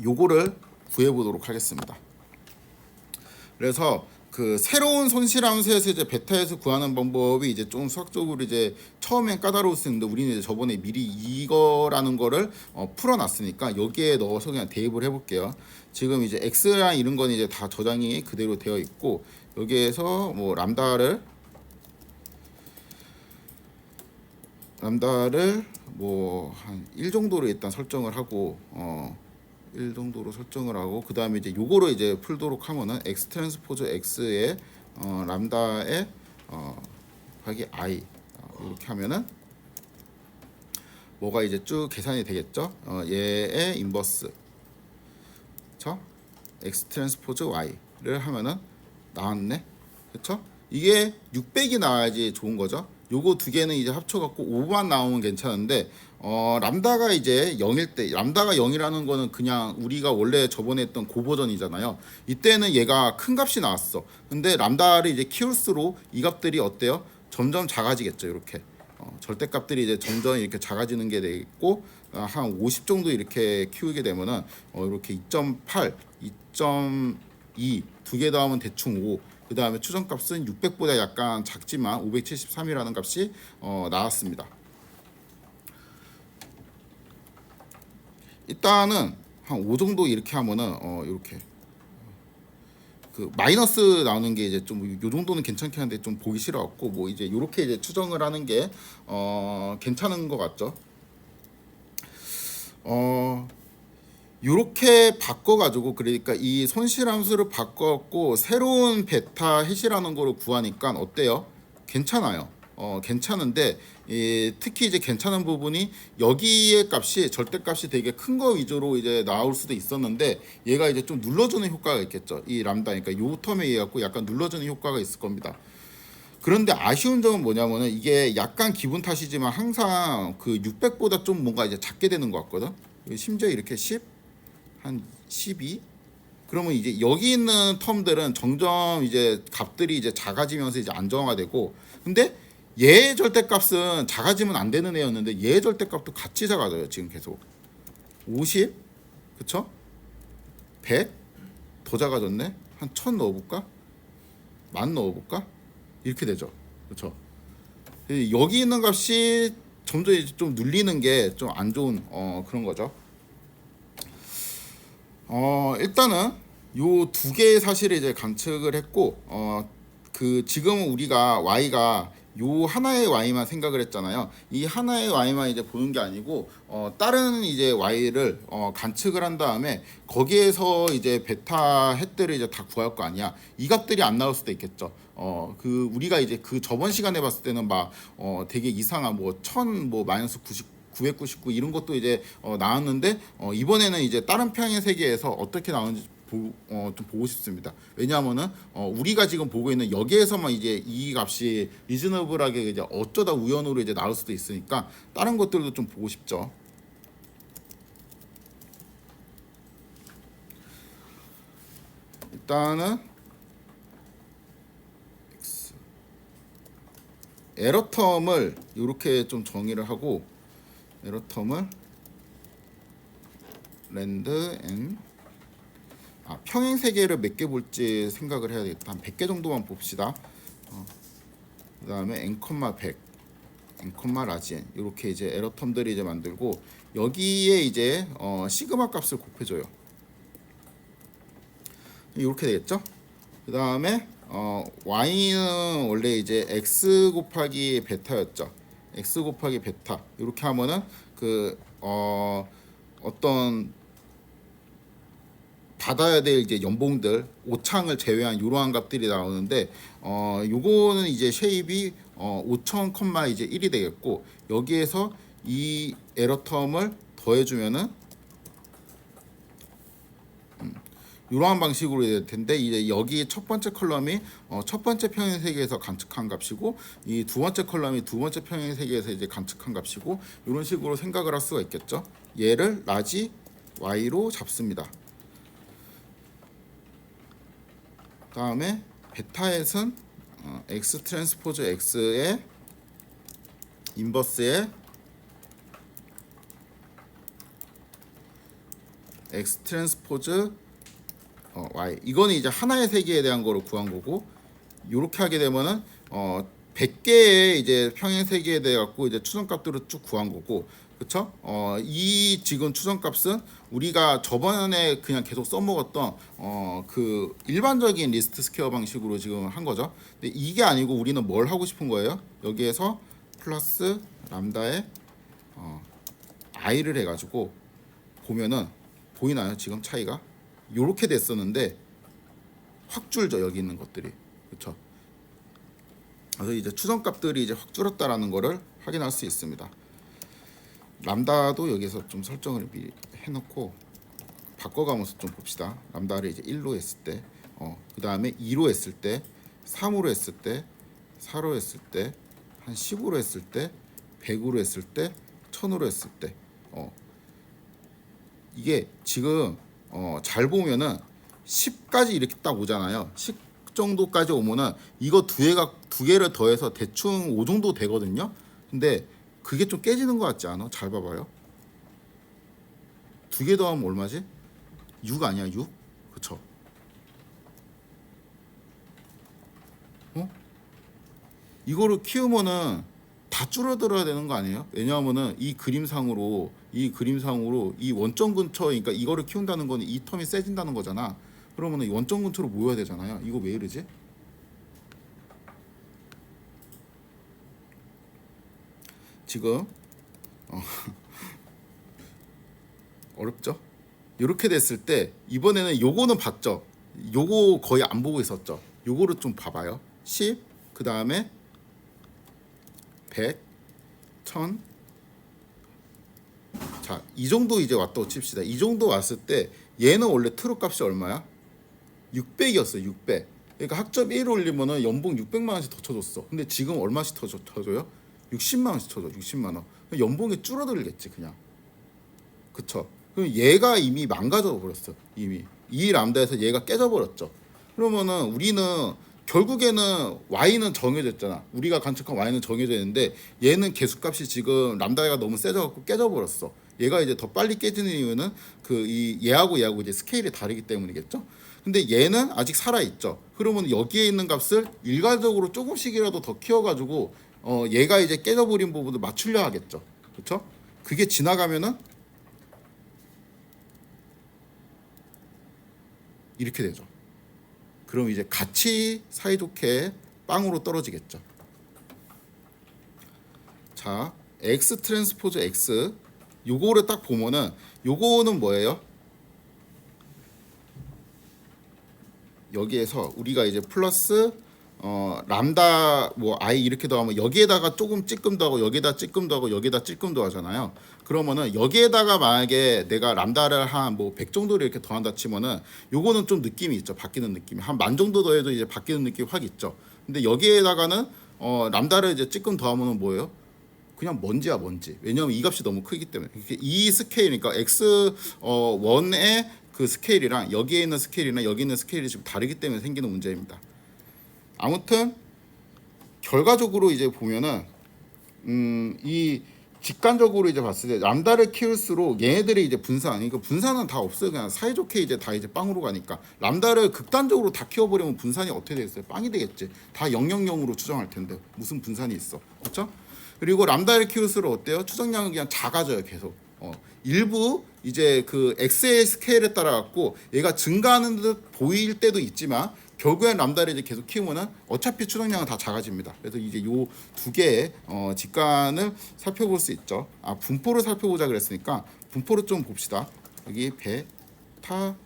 요거를 구해 보도록 하겠습니다. 그래서 그 새로운 손실함수에서 이제 베타에서 구하는 방법이 이제 좀 수학적으로 이제 처음엔 까다로울 수 있는데 우리는 이제 저번에 미리 이거라는 거를 풀어놨으니까 여기에 넣어서 그냥 대입을 해볼게요. 지금 이제 x랑 이런 건 이제 다 저장이 그대로 되어 있고 여기에서 뭐 람다를 뭐 한 1 정도로 일단 설정을 하고 1 정도로 설정을 하고 그 다음에 이제 요거를 이제 풀도록 하면은 x 트랜스포즈 x의 람다의 곱하기 i 이렇게 하면은 뭐가 이제 쭉 계산이 되겠죠. 얘의 인버스 그쵸? x 트랜스포즈 y를 하면은 나왔네. 그쵸? 이게 600이 나와야지 좋은 거죠. 요거 두 개는 이제 합쳐갖고 5만 나오면 괜찮은데 람다가 이제 0일 때 람다가 0이라는 거는 그냥 우리가 원래 저번에 했던 고 버전이잖아요. 이때는 얘가 큰 값이 나왔어. 근데 람다를 이제 키울수록 이 값들이 어때요? 점점 작아지겠죠. 이렇게 절대값들이 이제 점점 이렇게 작아지는 게 되겠고 한 50 정도 이렇게 키우게 되면은 이렇게 2.8, 2.2 두 개 더하면 대충 5. 그 다음에 추정값은 600보다 약간 작지만 573이라는 값이 나왔습니다. 일단은 한 5 정도 이렇게 하면은 이렇게 그 마이너스 나오는 게 이제 좀 요 정도는 괜찮긴 한데 좀 보기 싫어갖고 뭐 이제 요렇게 이제 추정을 하는 게 괜찮은 것 같죠. 어 요렇게 바꿔가지고, 그러니까 이 손실함수를 바꿔갖고 새로운 베타 해시라는 거를 구하니까 어때요? 괜찮아요. 괜찮은데, 특히 이제 괜찮은 부분이 여기의 값이 절대값이 되게 큰 거 위주로 이제 나올 수도 있었는데, 얘가 이제 좀 눌러주는 효과가 있겠죠. 이 람다, 그러니까 요 텀에 의해 갖고 약간 눌러주는 효과가 있을 겁니다. 그런데 아쉬운 점은 뭐냐면은, 이게 약간 기분 탓이지만 항상 그 600보다 좀 뭔가 이제 작게 되는 것 같거든. 심지어 이렇게 10, 한 12. 그러면 이제 여기 있는 텀들은 점점 이제 값들이 이제 작아지면서 이제 안정화되고, 근데 얘의 절대값은 작아지면 안 되는 애였는데 얘의 절대값도 같이 작아져요. 지금 계속 50, 그쵸? 100, 더 작아졌네. 한 1000 넣어볼까? 1000 넣어볼까? 이렇게 되죠. 그쵸? 여기 있는 값이 점점 이제 좀 눌리는 게 좀 안 좋은 그런 거죠. 일단은 요 두 개의 사실을 이제 관측을 했고, 그 지금은 우리가 y가 요 하나의 y만 생각을 했잖아요. 이 하나의 y만 이제 보는 게 아니고, 다른 이제 y를 관측을 한 다음에 거기에서 이제 베타 햇들을 이제 다 구할 거 아니야. 이 값들이 안 나올 수도 있겠죠. 그 우리가 이제 그 저번 시간에 봤을 때는 막 되게 이상한 뭐 1000 뭐 마이너스 999 이런 것도 이제 나왔는데, 이번에는 이제 다른 평행 세계에서 어떻게 나오는지 좀 보고 싶습니다. 왜냐하면은 우리가 지금 보고 있는 여기에서만 이제 이 값이 리즈너블하게 이제 어쩌다 우연으로 이제 나올 수도 있으니까 다른 것들도 좀 보고 싶죠. 일단은 에러 텀을 이렇게 좀 정의를 하고, 에러 텀을 랜드 앤 평행 세계를 몇 개 볼지 생각을 해야 되겠다. 한 100개 정도만 봅시다. 그다음에 n, 100, n, 라지엔 이렇게 이제 에러 텀들이 이제 만들고, 여기에 이제 시그마 값을 곱해줘요. 이렇게 되겠죠? 그다음에 y는 원래 이제 x 곱하기 베타였죠. x 곱하기 베타 이렇게 하면은 그 어떤 받아야 될 이제 연봉들 오창을 제외한 이러한 값들이 나오는데, 요거는 이제 쉐입이 5000, 이제 1이 되겠고, 여기에서 이 에러 텀을 더해주면은 이러한 방식으로 될 텐데, 이제 여기 첫 번째 컬럼이 첫 번째 평행 세계에서 관측한 값이고, 이 두 번째 컬럼이 두 번째 평행 세계에서 이제 관측한 값이고, 이런 식으로 생각을 할 수가 있겠죠. 얘를 라지 y로 잡습니다. 다음에 베타햇은 x 트랜스포즈 x의 인버스의 x 트랜스포즈 y, 이거는 이제 하나의 세계에 대한 거로 구한 거고, 이렇게 하게 되면은 100개의 이제 평행 세계에 대해 갖고 이제 추정값들을 쭉 구한 거고, 그쵸? 이 지금 추정값은 우리가 저번에 그냥 계속 써먹었던 그 일반적인 리스트 스퀘어 방식으로 지금 한 거죠. 근데 이게 아니고 우리는 뭘 하고 싶은 거예요? 여기에서 플러스 람다에 i를 해가지고 보면은 보이나요? 지금 차이가 요렇게 됐었는데 확 줄죠. 여기 있는 것들이, 그렇죠? 그래서 이제 추정값들이 이제 확 줄었다라는 거를 확인할 수 있습니다. 람다도 여기서 좀 설정을 미리 해놓고 바꿔가면서 좀 봅시다. 람다를 이제 1로 했을 때, 그 다음에 2로 했을 때, 3으로 했을 때, 4로 했을 때, 한 10으로 했을 때, 100으로 했을 때, 1000으로 했을 때, 이게 지금 잘 보면은 10까지 이렇게 딱 오잖아요. 10 정도까지 오면은 이거 두 개를 더해서 대충 5 정도 되거든요. 근데 그게 좀 깨지는 것 같지 않아? 잘 봐봐요. 두 개 더하면 얼마지? 6 아니야? 6? 그쵸? 이거를 키우면은 다 줄어들어야 되는 거 아니에요? 왜냐하면은 이 그림상으로 이 원점 근처, 그러니까 이거를 키운다는 거는 이 텀이 세진다는 거잖아. 그러면은 이 원점 근처로 모여야 되잖아요. 이거 왜 이러지? 지금 어렵죠? 이렇게 됐을 때 이번에는 요거는 봤죠? 요거 거의 안 보고 있었죠? 요거를 좀 봐봐요. 10, 그 다음에 100, 1000. 자, 이 정도 이제 왔다고 칩시다. 이 정도 왔을 때 얘는 원래 트루 값이 얼마야? 600이었어요. 600. 그러니까 학점 1 올리면은 연봉 600만 원씩 더 쳐줬어. 근데 지금 얼마씩 쳐줘요? 60만 원씩 쳐줘. 60만 원. 연봉이 줄어들겠지 그냥. 그쵸? 그럼 얘가 이미 망가져 버렸어. 이미 이 람다에서 얘가 깨져 버렸죠. 그러면은 우리는 결국에는 y는 정해졌잖아. 우리가 관측한 y는 정해져 있는데 얘는 개수값이 지금 람다가 너무 세져갖고 깨져 버렸어. 얘가 이제 더 빨리 깨지는 이유는 그 이 얘하고 이제 스케일이 다르기 때문이겠죠. 근데 얘는 아직 살아 있죠. 그러면 여기에 있는 값을 일괄적으로 조금씩이라도 더 키워가지고 얘가 이제 깨져버린 부분을 맞추려 하겠죠. 그렇죠? 그게 지나가면은 이렇게 되죠. 그럼 이제 같이 사이좋게 빵으로 떨어지겠죠. 자, x 트랜스포즈 x 요거를 딱 보면은 요거는 뭐예요? 여기에서 우리가 이제 플러스 람다 뭐 i 이렇게 더하면 여기에다가 조금 찔끔 더하고 여기에다 찔끔 더하고 여기에다 찔끔 더하잖아요. 그러면은 여기에다가 만약에 내가 람다를 한 뭐 100 정도를 이렇게 더한다 치면은 요거는 좀 느낌이 있죠. 바뀌는 느낌이 한 10,000 정도 더해도 이제 바뀌는 느낌이 확 있죠. 근데 여기에다가는 람다를 이제 찔끔 더하면은 뭐예요? 그냥 먼지야 먼지. 왜냐면 이 값이 너무 크기 때문에. 이 스케일이니까 x1의 그 스케일이랑 여기에 있는 스케일이나 여기 있는 스케일이 지금 다르기 때문에 생기는 문제입니다. 아무튼 결과적으로 이제 보면은 이 직관적으로 이제 봤을 때 람다를 키울수록 얘네들이 이제 그러니까 분산은 다 없어요. 그냥 사이좋게 이제 다 이제 빵으로 가니까 람다를 극단적으로 다 키워버리면 분산이 어떻게 되겠어요? 빵이 되겠지. 다 000으로 추정할 텐데 무슨 분산이 있어, 그렇죠? 그리고 람다를 키울수록 어때요? 추정량은 그냥 작아져요, 계속. 일부 이제 그 x의 스케일에 따라 갖고 얘가 증가하는 듯 보일 때도 있지만 결국엔 람다를 이제 계속 키우면은 어차피 추정량은 다 작아집니다. 그래서 이제 요 두 개의 직관을 살펴볼 수 있죠. 분포를 살펴보자 그랬으니까 분포를 좀 봅시다. 여기 베타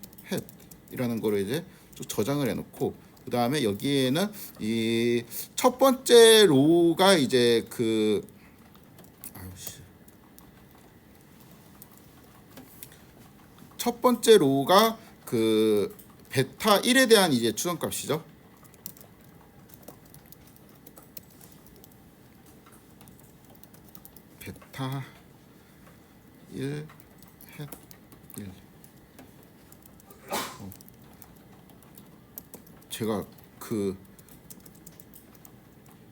헷이라는 거를 이제 좀 저장을 해놓고 그 다음에 여기에는 이 첫 번째 로우가 이제 그 첫 번째 로우가 그 베타 1에 대한 이제 추정값이죠. 베타 1 헷 1. 제가 그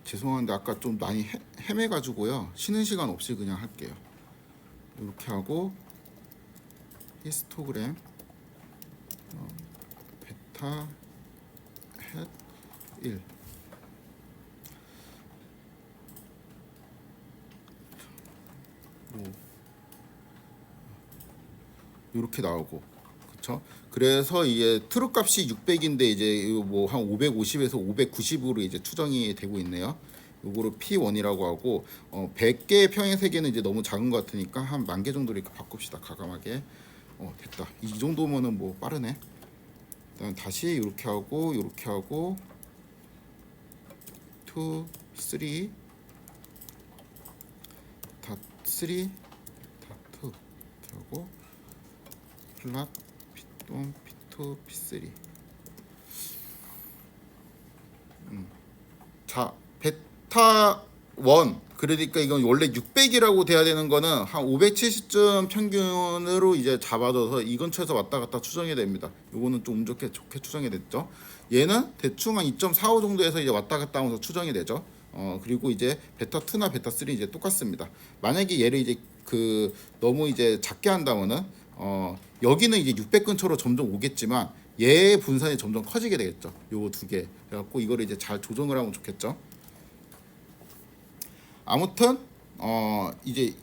죄송한데 아까 좀 많이 헤매가지고요. 쉬는 시간 없이 그냥 할게요. 이렇게 하고 히스토그램 베타 헷 1 이렇게 나오고 그렇죠? 그래서 이게 트루 값이 600인데 이제 뭐 한 550에서 590으로 이제 추정이 되고 있네요. 요거를 P1이라고 하고 100개의 평행 세계는 이제 너무 작은 것 같으니까 한 10,000개 정도 이렇게 바꿉시다. 가감하게. 됐다. 이 정도면은 뭐 빠르네. 일단 다시 이렇게 하고 2, 3 다 3, 다 2 이렇게 하고 플랫 P1, P2, P3. 자, 베타 1 그러니까 이건 원래 600이라고 돼야 되는 거는 한 570점 평균으로 이제 잡아둬서 이 근처에서 왔다 갔다 추정이 됩니다. 요거는 좀 운 좋게 추정이 됐죠. 얘는 대충 한 2.45 정도에서 이제 왔다 갔다 하면서 추정이 되죠. 그리고 이제 베타 2나 베타 3 이제 똑같습니다. 만약에 얘를 이제 그 너무 이제 작게 한다면은 여기는 이제 600 근처로 점점 오겠지만 얘의 분산이 점점 커지게 되겠죠. 요 두 개. 그래갖고 이거를 이제 잘 조정을 하면 좋겠죠. 아무튼 이제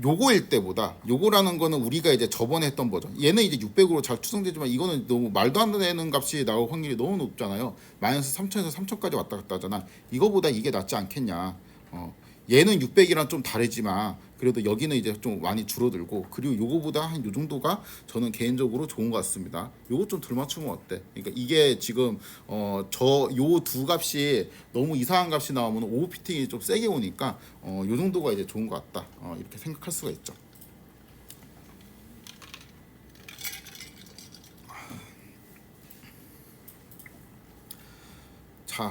요거일 때보다 요거라는 거는 우리가 이제 저번에 했던 버전 얘는 이제 600으로 잘 추정되지만 이거는 너무 말도 안 되는 값이 나올 확률이 너무 높잖아요. 마이너스 3000에서 3000까지 왔다 갔다 하잖아. 이거보다 이게 낫지 않겠냐. 얘는 600이랑 좀 다르지만 그래도 여기는 이제 좀 많이 줄어들고, 그리고 요거보다 한 요 정도가 저는 개인적으로 좋은 것 같습니다. 요거 좀 덜 맞추면 어때? 그러니까 이게 지금 저 요 두 값이 너무 이상한 값이 나오면 오버 피팅이 좀 세게 오니까 요 정도가 이제 좋은 것 같다. 이렇게 생각할 수가 있죠. 자,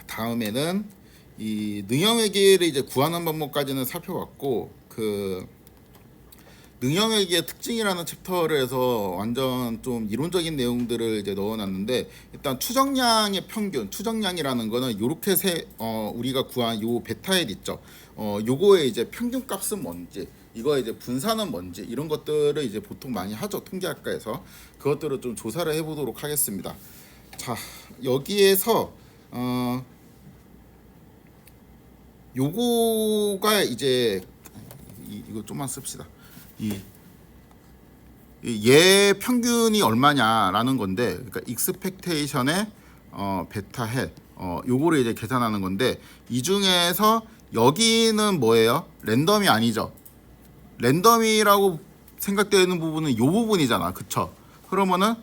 다음에는 이 능형회계를 이제 구하는 방법까지는 살펴봤고, 그 능형회계의 특징이라는 챕터를 해서 완전 좀 이론적인 내용들을 이제 넣어놨는데, 일단 추정량의 평균, 추정량이라는 거는 요렇게 우리가 구한 요 베타일 있죠. 요거의 이제 평균 값은 뭔지, 이거 이제 분산은 뭔지, 이런 것들을 이제 보통 많이 하죠, 통계학과에서. 그것들을 좀 조사를 해보도록 하겠습니다. 자, 여기에서 요거가 이제 이거 좀만 씁시다. 얘 평균이 얼마냐라는 건데, 그러니까 익스펙테이션의 베타 헬 요거를 이제 계산하는 건데, 이 중에서 여기는 뭐예요? 랜덤이 아니죠. 랜덤이라고 생각되는 부분은 요 부분이잖아, 그쵸? 그러면은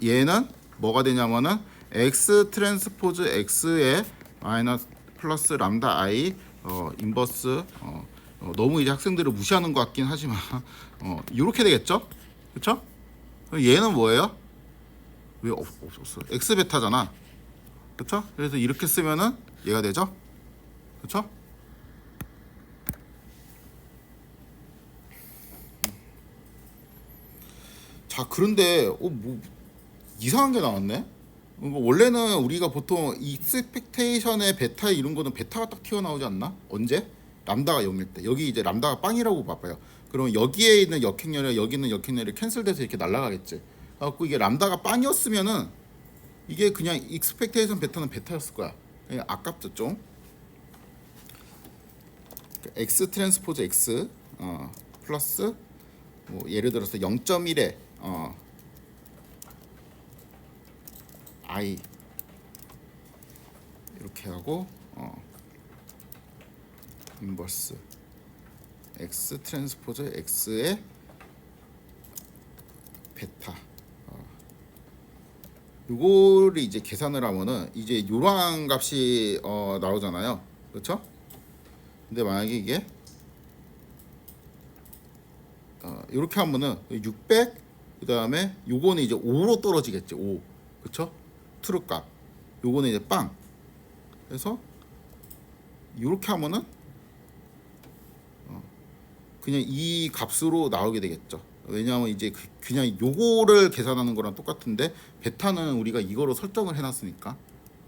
얘는 뭐가 되냐면은 x 트랜스포즈 x에 마이너스 플러스 람다 i 인버스 너무 이제 학생들을 무시하는 것 같긴 하지만 이렇게 되겠죠, 그렇죠? 얘는 뭐예요? 왜 없었어? x 베타잖아, 그렇죠? 그래서 이렇게 쓰면은 얘가 되죠, 그렇죠? 자, 그런데 뭐 이상한 게 나왔네. 원래는 우리가 보통 익스펙테이션의 베타 이런 거는 베타가 딱 튀어나오지 않나? 언제? 람다가 0일 때. 여기 이제 람다가 빵이라고 봐봐요. 그럼 여기에 있는 역행렬이 여기 있는 역행렬이 캔슬돼서 이렇게 날아가겠지. 그래갖고 이게 람다가 빵이었으면은 이게 그냥 익스펙테이션 베타는 베타였을 거야. 그냥 아깝죠 좀. x 트랜스포즈 x 플러스 뭐 예를 들어서 0.1에 i 이렇게 하고 인버스 x 트랜스포즈 x의 베타 요거를 이제 계산을 하면은 이제 요러한 값이 나오잖아요, 그렇죠? 근데 만약에 이게 이렇게 하면은 600 그다음에 요거는 이제 5로 떨어지겠지, 5, 그렇죠? 트루값 요거는 이제 빵. 그래서 이렇게 하면은 그냥 이 값으로 나오게 되겠죠. 왜냐하면 이제 그냥 요거를 계산하는 거랑 똑같은데 베타는 우리가 이거로 설정을 해놨으니까,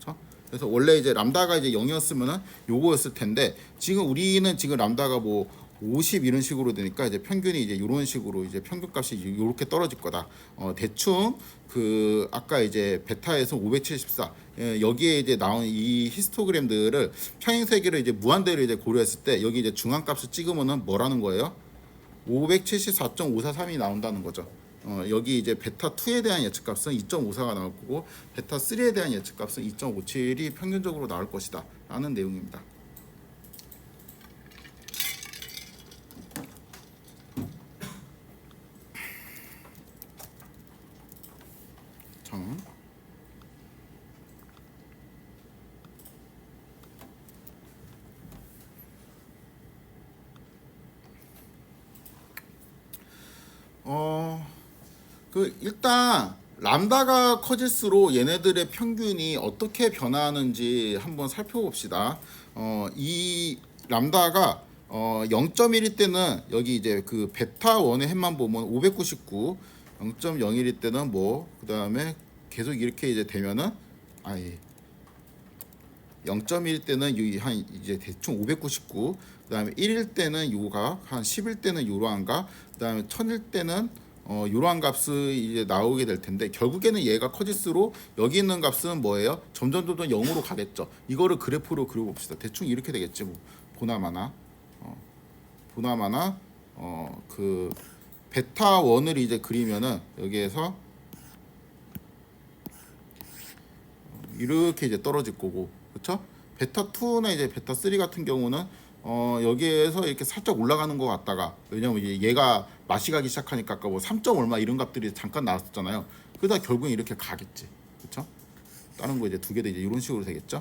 그렇죠? 그래서 원래 이제 람다가 이제 0이었으면은 요거였을 텐데, 지금 우리는 지금 람다가 뭐 50 이런 식으로 되니까 이제 평균이 이제 이런 식으로 이제 평균값이 이렇게 떨어질 거다. 대충 그 아까 이제 베타에서 574 여기에 이제 나온 이 히스토그램들을 평행 세계를 이제 무한대로 이제 고려했을 때 여기 이제 중앙값을 찍으면은 뭐라는 거예요? 574.543이 나온다는 거죠. 여기 이제 베타 2에 대한 예측값은 2.54가 나올 거고, 베타 3에 대한 예측값은 2.57이 평균적으로 나올 것이다 라는 내용입니다. 그 일단 람다가 커질수록 얘네들의 평균이 어떻게 변화하는지 한번 살펴봅시다. 이 람다가 0.1일 때는 여기 이제 그 베타 1의 햇만 보면 599, 0.01일 때는 뭐 그다음에 계속 이렇게 이제 되면은 아예 0.1일 때는 한 이제 대충 599, 그다음에 1일 때는 요가 한 10일 때는 요러한가, 그다음에 1000일 때는 요러한 값이 이제 나오게 될 텐데, 결국에는 얘가 커질수록 여기 있는 값은 뭐예요? 점점 0으로 가겠죠. 이거를 그래프로 그려봅시다. 대충 이렇게 되겠지 뭐. 보나마나 그 베타 1을 이제 그리면은 여기에서 이렇게 이제 떨어질 거고, 그렇죠? 베타 2나 이제 베타 3 같은 경우는 여기에서 이렇게 살짝 올라가는 것 같다가, 왜냐면 이제 얘가 맛이 가기 시작하니까 아까 뭐 3점 얼마 이런 값들이 잠깐 나왔었잖아요. 그러다 결국엔 이렇게 가겠지, 그렇죠? 다른 거 이제 두 개도 이제 이런 식으로 되겠죠.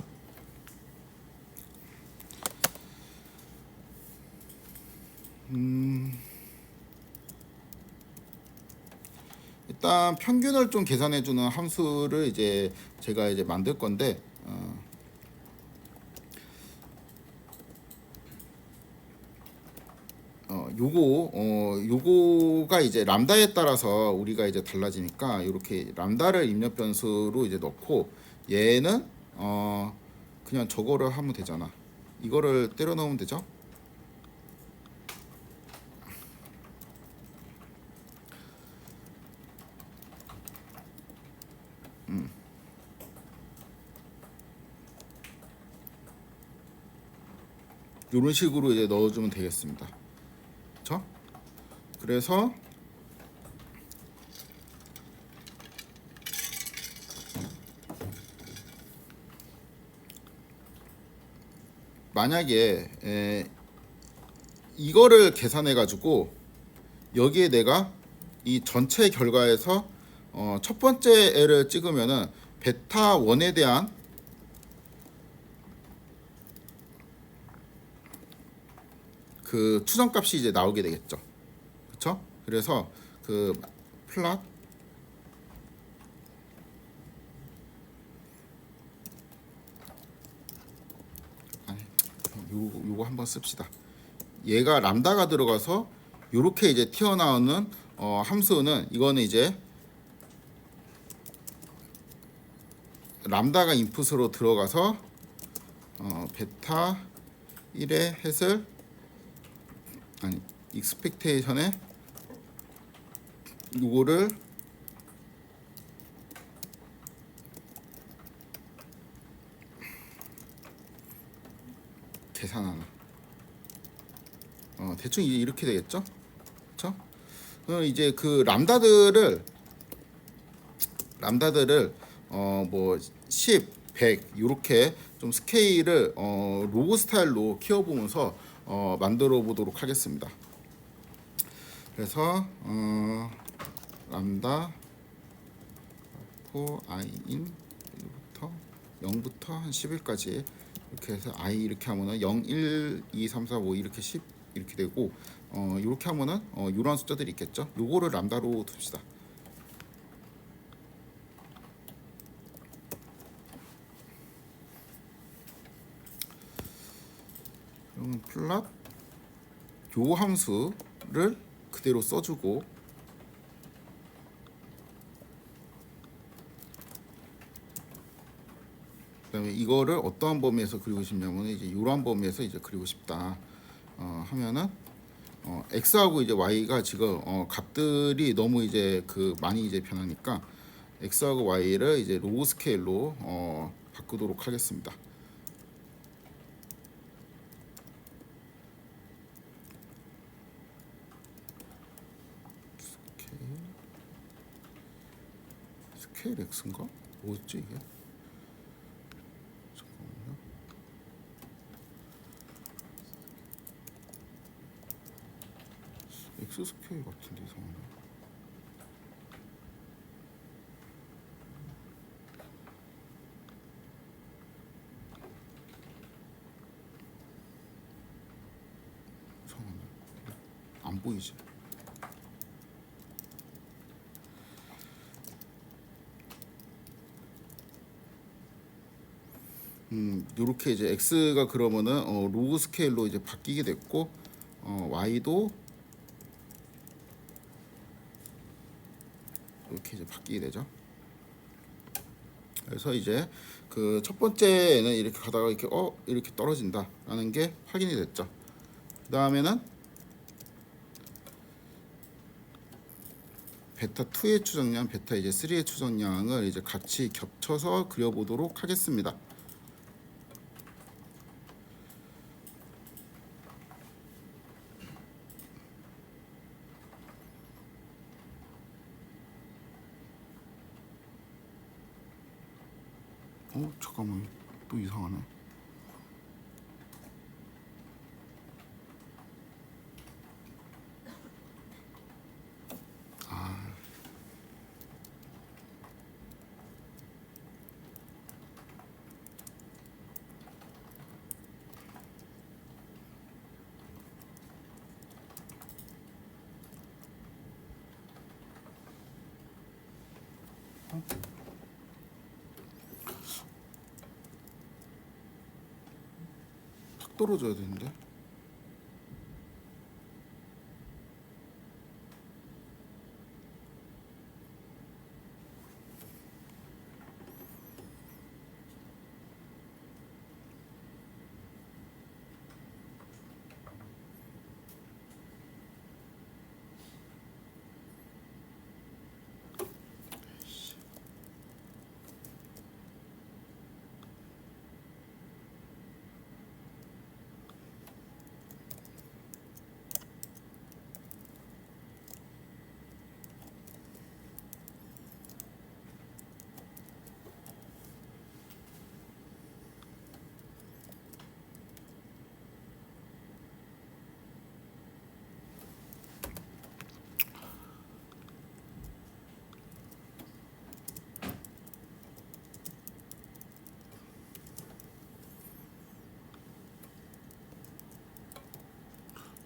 일단 평균을 좀 계산해주는 함수를 이제 제가 이제 만들 건데, 요거가 이제 람다에 따라서 우리가 이제 달라지니까 이렇게 람다를 입력 변수로 이제 넣고, 얘는 그냥 저거를 하면 되잖아. 이거를 때려 넣으면 되죠. 이런 식으로 이제 넣어주면 되겠습니다. 그렇죠? 그래서 만약에 이거를 계산해 가지고 여기에 내가 이 전체 결과에서 첫 번째 애를 찍으면은 베타 1에 대한 그 추정값이 이제 나오게 되겠죠. 그렇죠? 그래서 그 플랫 요거 한번 씁시다. 얘가 람다가 들어가서 요렇게 이제 튀어나오는 함수는, 이거는 이제 람다가 인풋으로 들어가서 베타 1의 햇을, 아니 익스펙테이션에 요거를 계산하는, 대충 이렇게 되겠죠? 그렇죠? 이제 그 람다들을 뭐 10, 100 이렇게 좀 스케일을 로고 스타일로 키워보면서 만들어 보도록 하겠습니다. 그래서 람다 for i인 1부터 0부터 한 10일까지 이렇게 해서 i 이렇게 하면은 0, 1, 2, 3, 4, 5 이렇게 10 이렇게 되고, 이렇게 하면은 이러한 숫자들이 있겠죠. 요거를 람다로 둡시다. 그러면 플랫 요 함수를 그대로 써주고, 그다음에 이거를 어떠한 범위에서 그리고 싶냐면 이제 이러한 범위에서 이제 그리고 싶다 하면은 x하고 이제 y가 지금 값들이 너무 이제 그 많이 이제 변하니까 x하고 y를 이제 로우 스케일로 바꾸도록 하겠습니다. 스케일 x인가? 뭐였지 이게? 잠깐만요. x 스케일 같은데 이상하네. 안 보이지? 요렇게 이제 x가 그러면은 로그 스케일로 이제 바뀌게 됐고, y도 이렇게 이제 바뀌게 되죠. 그래서 이제 그 첫 번째는 이렇게 가다가 이렇게 이렇게 떨어진다라는 게 확인이 됐죠. 그 다음에는 베타 2의 추정량, 베타 이제 3의 추정량을 이제 같이 겹쳐서 그려보도록 하겠습니다. 잠깐만, 또 이상하네. 떨어져야 되는데.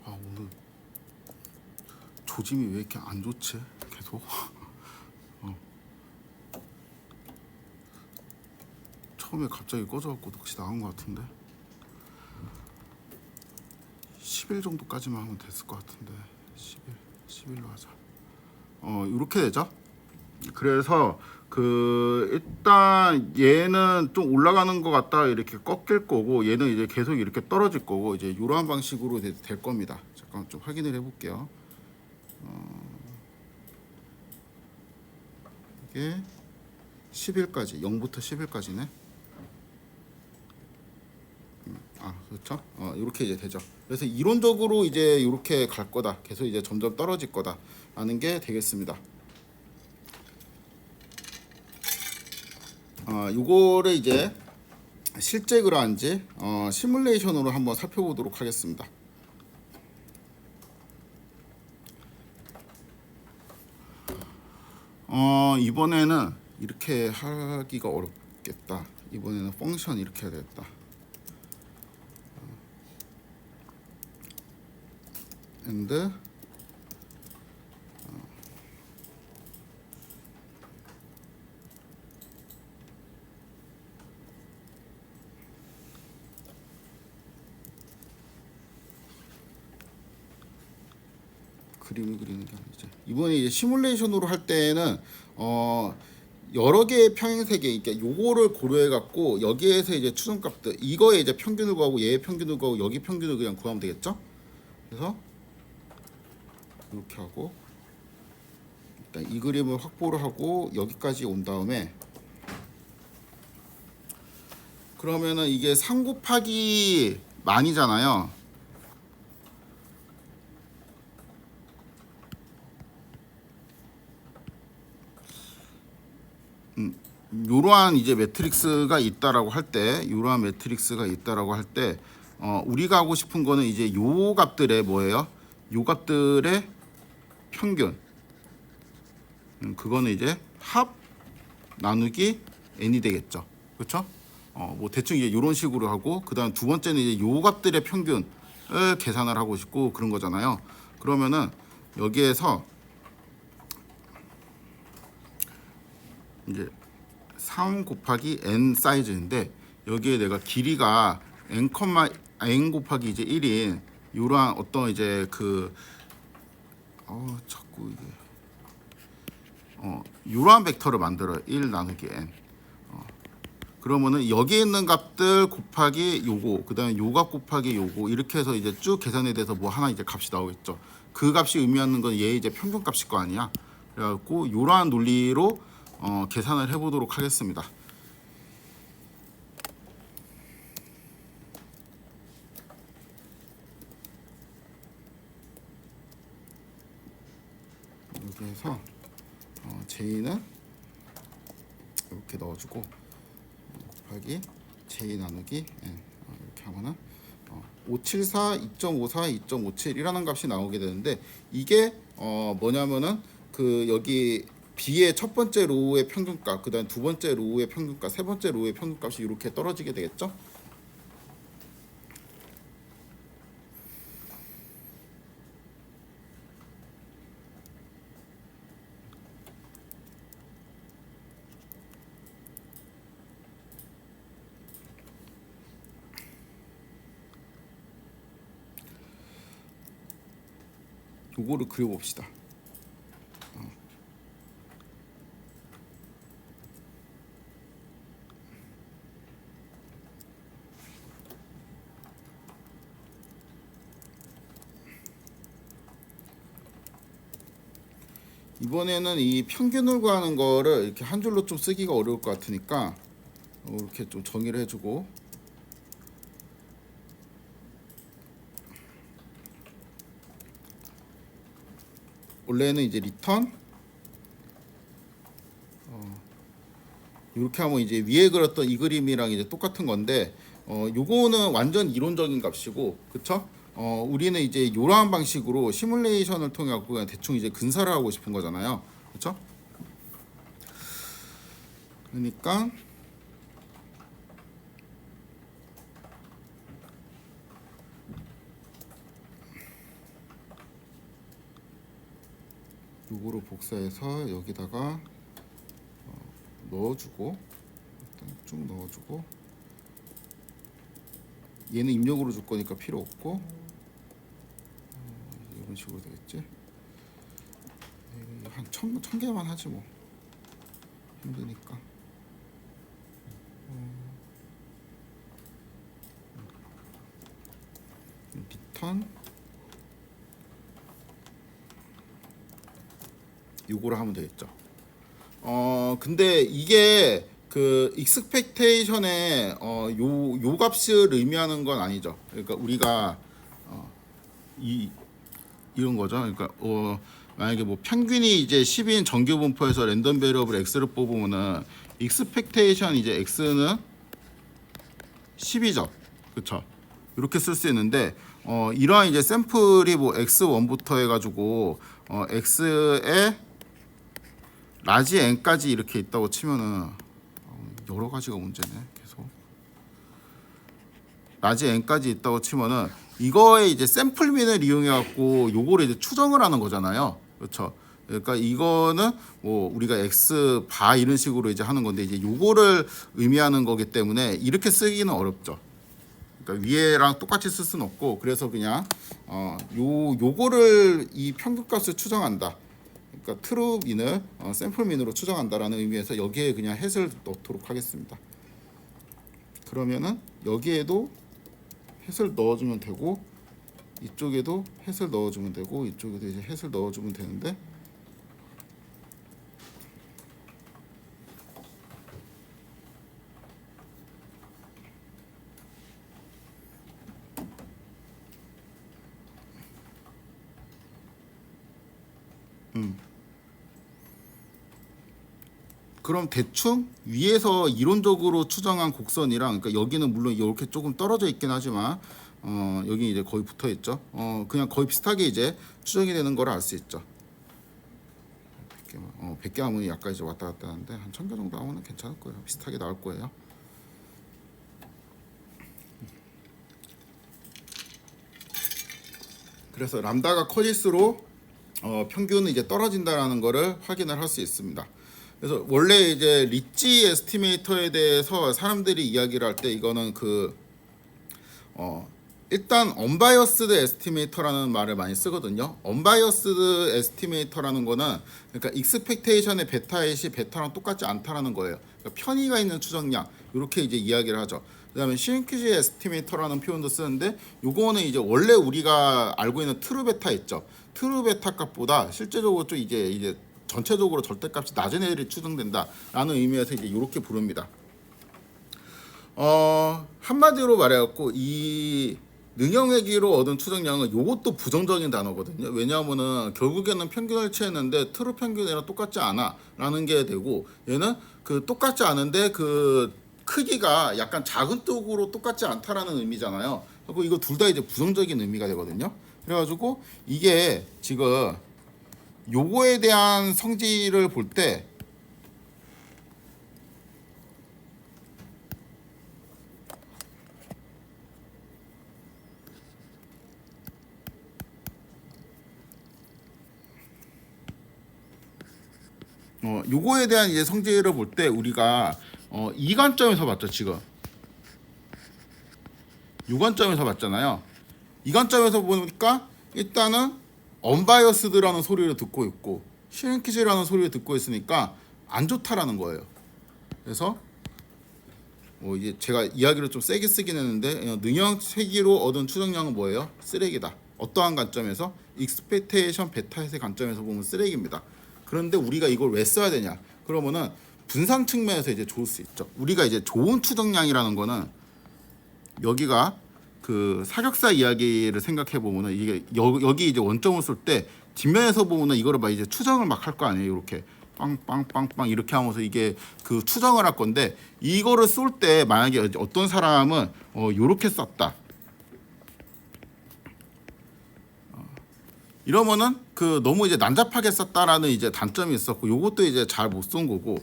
아, 오늘 조짐이 왜 이렇게 안 좋지? 계속. 처음에 갑자기 꺼져갖고 넋이 나간 것 같은데. 10일 정도까지만 하면 됐을 것 같은데. 10일로 하자. 이렇게 되죠. 그래서 일단 얘는 좀 올라가는 것 같다 이렇게 꺾일 거고, 얘는 이제 계속 이렇게 떨어질 거고, 이제 이러한 방식으로 될 겁니다. 잠깐 좀 확인을 해볼게요. 이게 10일까지, 0부터 10일까지네. 그렇죠. 이렇게 이제 되죠. 그래서 이론적으로 이제 이렇게 갈 거다. 계속 이제 점점 떨어질 거다. 라는 게 되겠습니다. 요거를 이제 실제 그러한지 시뮬레이션으로 한번 살펴보도록 하겠습니다. 이번에는 이렇게 하기가 어렵겠다. 이번에는 펑션 이렇게 해야 되겠다. and 그림을 그리는 게 아니죠. 이번에 이제 시뮬레이션으로 할 때는 여러 개의 평행세계, 그러니까 요거를 고려해 갖고 여기에서 이제 추정값들, 이거에 이제 평균을 구하고 얘의 평균을 구하고 여기 평균을 그냥 구하면 되겠죠. 그래서 이렇게 하고 일단 이 그림을 확보를 하고 여기까지 온 다음에, 그러면은 이게 3 곱하기 만이잖아요. 요러한 이제 매트릭스가 있다라고 할 때, 요러한 매트릭스가 있다라고 할 때, 우리가 하고 싶은 거는 이제 요 값들의 뭐예요? 요 값들의 평균. 그거는 이제 합 나누기 n이 되겠죠. 그렇죠? 뭐 대충 이제 요런 식으로 하고, 그다음 두 번째는 이제 요 값들의 평균을 계산을 하고 싶고 그런 거잖아요. 그러면은 여기에서 이제 3 곱하기 n 사이즈인데, 여기에 내가 길이가 n 곱하기 이제 1인 이러한 어떤 이제 자꾸 이게 이러한 벡터를 만들어요. 1 나누기 n. 그러면은 여기 있는 값들 곱하기 요거, 그다음에 요 값 곱하기 요거, 이렇게 해서 이제 쭉 계산에 대해서 뭐 하나 이제 값이 나오겠죠. 그 값이 의미하는 건 얘 이제 평균 값일 거 아니야. 그래갖고 이러한 논리로 계산을 해보도록 하겠습니다. 여기에서 J는 이렇게 넣어주고 곱하기 J 나누기 N, 이렇게 하면은 574, 2.54, 2.57이라는 값이 나오게 되는데, 이게 뭐냐면은 여기 B의 첫 번째 로우의 평균값, 그다음 두 번째 로우의 평균값, 세 번째 로우의 평균값이 이렇게 떨어지게 되겠죠. 요거를 그려봅시다. 이번에는 이 평균을 구하는 거를 이렇게 한 줄로 좀 쓰기가 어려울 것 같으니까 이렇게 좀 정의를 해주고, 원래는 이제 리턴 이렇게 하면 이제 위에 그렸던 이 그림이랑 이제 똑같은 건데, 요거는 완전 이론적인 값이고, 그쵸? 우리는 이제 이러한 방식으로 시뮬레이션을 통해 갖고 그냥 대충 이제 근사를 하고 싶은 거잖아요, 그쵸? 그러니까 요거를 복사해서 여기다가 넣어주고, 일단 쭉 넣어주고, 얘는 입력으로 줄 거니까 필요 없고, 이런 식으로 되겠지. 한 천 개만 하지 뭐, 힘드니까. 리턴 요거를 하면 되겠죠. 근데 이게 그 익스펙테이션의 요 값을 의미하는 건 아니죠. 그러니까 우리가 이런 거죠. 그러니까 만약에 뭐 평균이 이제 10인 정규 분포에서 랜덤 베리어블 x를 뽑으면은 익스펙테이션 이제 x는 10이죠. 그렇죠? 이렇게 쓸 수 있는데 이러한 이제 샘플이 뭐 x1부터 해 가지고 x에 라지 n까지 이렇게 있다고 치면은 여러 가지가 문제네. 계속 라지 n까지 있다고 치면은 이거에 이제 샘플민을 이용해 갖고 요거를 이제 추정을 하는 거잖아요. 그렇죠? 그러니까 이거는 뭐 우리가 x 바 이런 식으로 이제 하는 건데, 이제 요거를 의미하는 거기 때문에 이렇게 쓰기는 어렵죠. 그러니까 위에랑 똑같이 쓸 수는 없고, 그래서 그냥 요거를 이 평균값을 추정한다. 그러니까 트루민을 샘플민으로 추정한다라는 의미에서 여기에 그냥 햇을 넣도록 하겠습니다. 그러면은 여기에도 햇을 넣어주면 되고, 이쪽에도 햇을 넣어주면 되고, 이쪽에도 이제 햇을 넣어주면 되는데, 그럼 대충 위에서 이론적으로 추정한 곡선이랑, 그러니까 여기는 물론 이렇게 조금 떨어져 있긴 하지만 여기 이제 거의 붙어 있죠. 그냥 거의 비슷하게 이제 추정이 되는 걸 알 수 있죠. 100개 하면 약간 이제 왔다 갔다 하는데 한 1000개 정도 하면 괜찮을 거예요. 비슷하게 나올 거예요. 그래서 람다가 커질수록 평균은 이제 떨어진다라는 거를 확인을 할 수 있습니다. 그래서 원래 이제 리치 에스티메이터에 대해서 사람들이 이야기를 할 때 이거는 일단 언바이어스드 에스티메이터라는 말을 많이 쓰거든요. 언바이어스드 에스티메이터라는 거는 그러니까 익스펙테이션의 베타잇이 베타랑 똑같지 않다라는 거예요. 그러니까 편의가 있는 추정량 이렇게 이제 이야기를 하죠. 그다음에 싱퀴즈 에스티메이터라는 표현도 쓰는데, 요거는 이제 원래 우리가 알고 있는 트루 베타 있죠. 트루 베타 값보다 실제적으로 좀 이제 전체적으로 절대값이 낮은 애들이 추정된다라는 의미에서 이제 이렇게 부릅니다. 한마디로 말해갖고 이 능형회귀로 얻은 추정량은 요것도 부정적인 단어거든요. 왜냐하면은 결국에는 평균을 취했는데 트루 평균이랑 똑같지 않아라는 게 되고, 얘는 그 똑같지 않은데 그 크기가 약간 작은 쪽으로 똑같지 않다라는 의미잖아요. 그리고 이거 둘 다 이제 부정적인 의미가 되거든요. 그래가지고 이게 지금 요거에 대한 성질을 볼 때 요거에 대한 이제 성질을 볼 때 우리가 이 관점에서 봤죠. 지금 요 관점에서 봤잖아요. 이 관점에서 보니까 일단은 언바이어스드라는 소리를 듣고 있고 슈링키지라는 소리를 듣고 있으니까 안 좋다라는 거예요. 그래서 이제 제가 이야기를 좀 세게 쓰긴 했는데 능형 세기로 얻은 추정량은 뭐예요? 쓰레기다. 어떠한 관점에서 익스펙테이션 베타의 관점에서 보면 쓰레기입니다. 그런데 우리가 이걸 왜 써야 되냐? 그러면은 분산 측면에서 이제 좋을 수 있죠. 우리가 이제 좋은 추정량이라는 거는 여기가 그 사격사 이야기를 생각해 보면은 이게 여기 이제 원점을 쏠 때 뒷면에서 보면은 이거를 막 이제 추정을 막 할 거 아니에요. 이렇게 빵빵빵빵 이렇게 하면서 이게 그 추정을 할 건데 이거를 쏠 때 만약에 어떤 사람은 요렇게 쐈다. 이러면은 그 너무 이제 난잡하게 쐈다라는 이제 단점이 있었고 요것도 이제 잘 못 쏜 거고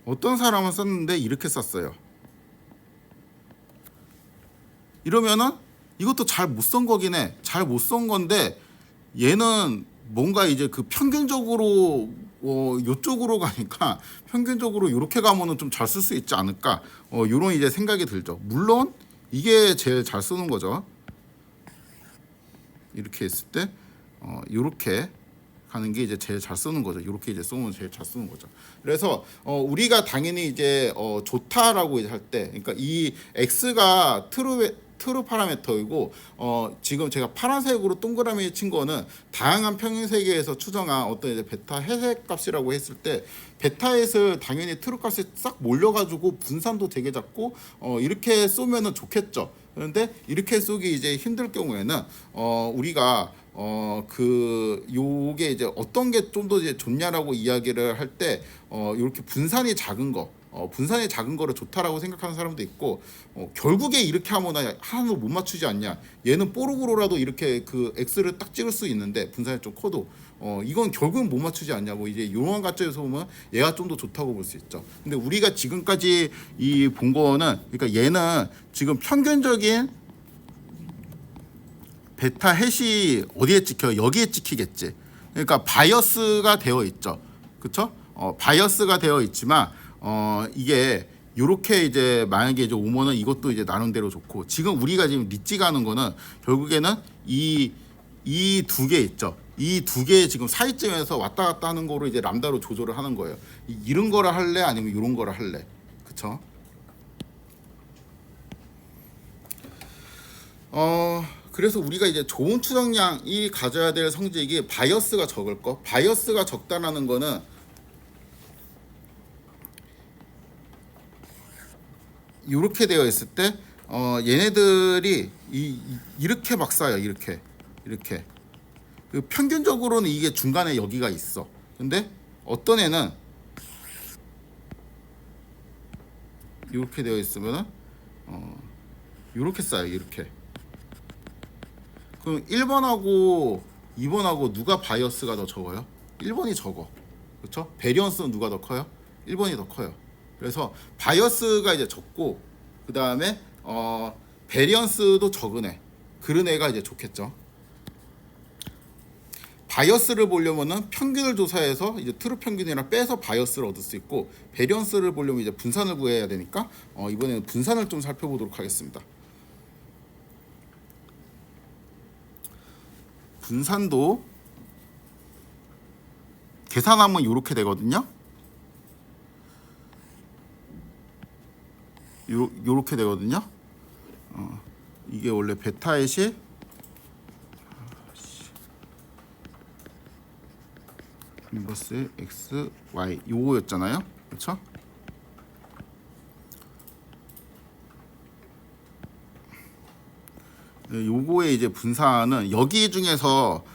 어떤 사람은 쐈는데 이렇게 쐈어요. 이러면은 이것도 잘 못 쏜 거긴 해. 잘 못 쏜 건데 얘는 뭔가 이제 그 평균적으로 요쪽으로 가니까 평균적으로 이렇게 가면은 좀 잘 쓸 수 있지 않을까 요런 이제 생각이 들죠. 물론 이게 제일 잘 쓰는 거죠. 이렇게 했을 때 요렇게 가는 게 이제 제일 잘 쓰는 거죠. 이렇게 이제 쏘면 제일 잘 쓰는 거죠. 그래서 우리가 당연히 이제 좋다라고 이제 할 때, 그러니까 이 x가 트루 파라미터이고 지금 제가 파란색으로 동그라미 친 거는 다양한 평행 세계에서 추정한 어떤 이제 베타 해석 값이라고 했을 때 베타 햇을 당연히 트루 값이 싹 몰려가지고 분산도 되게 작고 이렇게 쏘면은 좋겠죠. 그런데 이렇게 쏘기 이제 힘들 경우에는 우리가 그 요게 이제 어떤 게 좀 더 이제 좋냐라고 이야기를 할 때 이렇게 분산이 작은 거 분산이 작은 거를 좋다라고 생각하는 사람도 있고 결국에 이렇게 하면 하나도 못 맞추지 않냐 얘는 뽀록으로라도 이렇게 그 X를 딱 찍을 수 있는데 분산이 좀 커도 이건 결국은 못 맞추지 않냐 뭐 이제 이런 관점에서 보면 얘가 좀 더 좋다고 볼 수 있죠. 근데 우리가 지금까지 이 본 거는 그러니까 얘는 지금 평균적인 베타 햇이 어디에 찍혀요? 여기에 찍히겠지. 그러니까 바이어스가 되어 있죠. 그렇죠? 바이어스가 되어 있지만 이게 요렇게 이제 만약에 이제 오면은 이것도 이제 나름대로 좋고 지금 우리가 지금 리찌가 하는 거는 결국에는 이 두 개 있죠. 이 두 개 지금 사이쯤에서 왔다 갔다 하는 거로 이제 람다로 조절을 하는 거예요. 이런 거를 할래 아니면 이런 거를 할래. 그렇죠? 그래서 우리가 이제 좋은 추정량이 가져야 될 성질이 바이어스가 적을 거. 바이어스가 적다라는 거는 이렇게 되어 있을 때 얘네들이 이렇게 막 쏴요. 이렇게 그 평균적으로는 이게 중간에 여기가 있어. 근데 어떤 애는 이렇게 되어 있으면은 이렇게 쏴요. 이렇게. 그럼 1번하고 2번하고 누가 바이어스가 더 적어요? 1번이 적어. 그렇죠? 베리언스는 누가 더 커요? 1번이 더 커요. 그래서 바이어스가 이제 적고 그 다음에 베리언스도 적은 애 그런 애가 이제 좋겠죠. 바이어스를 보려면은 평균을 조사해서 이제 트루 평균이랑 빼서 바이어스를 얻을 수 있고 베리언스를 보려면 이제 분산을 구해야 되니까 이번에는 분산을 좀 살펴보도록 하겠습니다. 분산도 계산하면 이렇게 되거든요. 요렇게 되거든요. 이게 원래 베타햇이 인버스 x y 요거였잖아요. 그렇죠? 요거의 이제 분산은 여기 중에서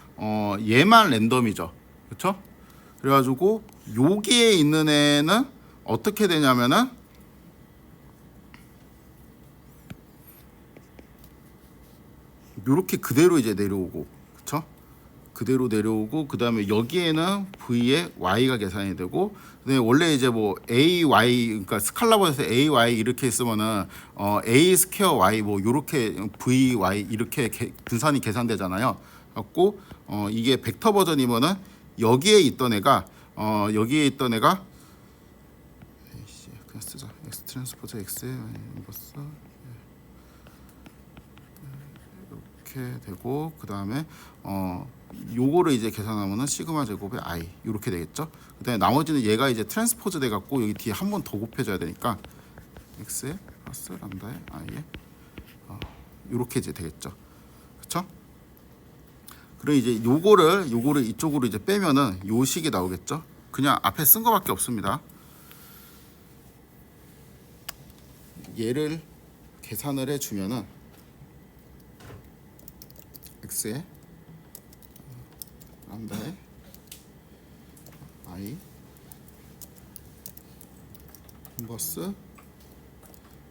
얘만 랜덤이죠. 그렇죠? 그래가지고 여기에 있는 애는 어떻게 되냐면은 요렇게 그대로 이제 내려오고, 그쵸? 그대로 내려오고, 그 다음에 여기에는 V에 Y가 계산이 되고, 근데 원래 이제 뭐 AY, 그러니까 스칼라버에서 AY 이렇게 있으면은 A 스퀘어 Y 뭐 요렇게 VY 이렇게 분산이 계산되잖아요. 갖고 이게 벡터 버전이면은 여기에 있던 애가 그냥 쓰자. X 트랜스포즈 X 인버스 이렇게 되고 그 다음에 요거를 이제 계산하면은 시그마 제곱의 i 이렇게 되겠죠. 그다음에 나머지는 얘가 이제 트랜스포즈 돼 갖고 여기 뒤에 한 번 더 곱해줘야 되니까 x에 플러스 람다의 i에 이렇게 이제 되겠죠. 그렇죠? 그럼 이제 요거를 이쪽으로 이제 빼면은 요 식이 나오겠죠. 그냥 앞에 쓴 거밖에 없습니다. 얘를 계산을 해주면은 x에 람다의 i 인버스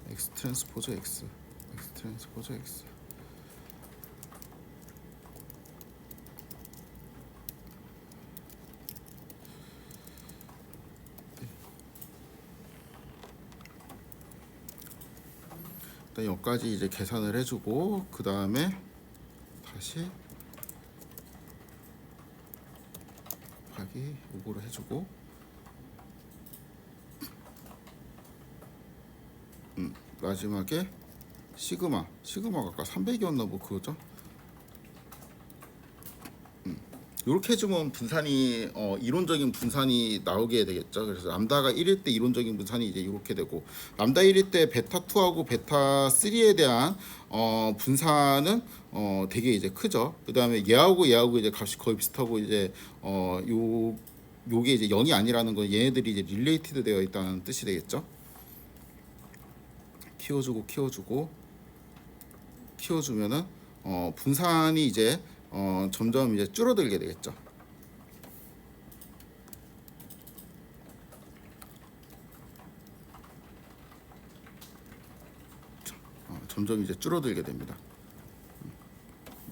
x 트랜스포즈 x 트랜스포즈 x 일단 여기까지 이제 계산을 해주고 그 다음에 다시 곱하기 요거를 해주고 마지막에 시그마가 아까 300이었나 뭐 그거죠. 이렇게 해주면 분산이 이론적인 분산이 나오게 되겠죠. 그래서 람다가 1일 때 이론적인 분산이 이제 이렇게 되고 람다 1일 때 베타 2하고 베타 3에 대한 분산은 되게 이제 크죠. 그다음에 얘하고 이제 값이 거의 비슷하고 이제 요게 이제 0이 아니라는 건 얘네들이 이제 릴레이티드 되어 있다는 뜻이 되겠죠. 키워주면은 분산이 이제 점점 이제 줄어들게 되겠죠. 점점 이제 줄어들게 됩니다.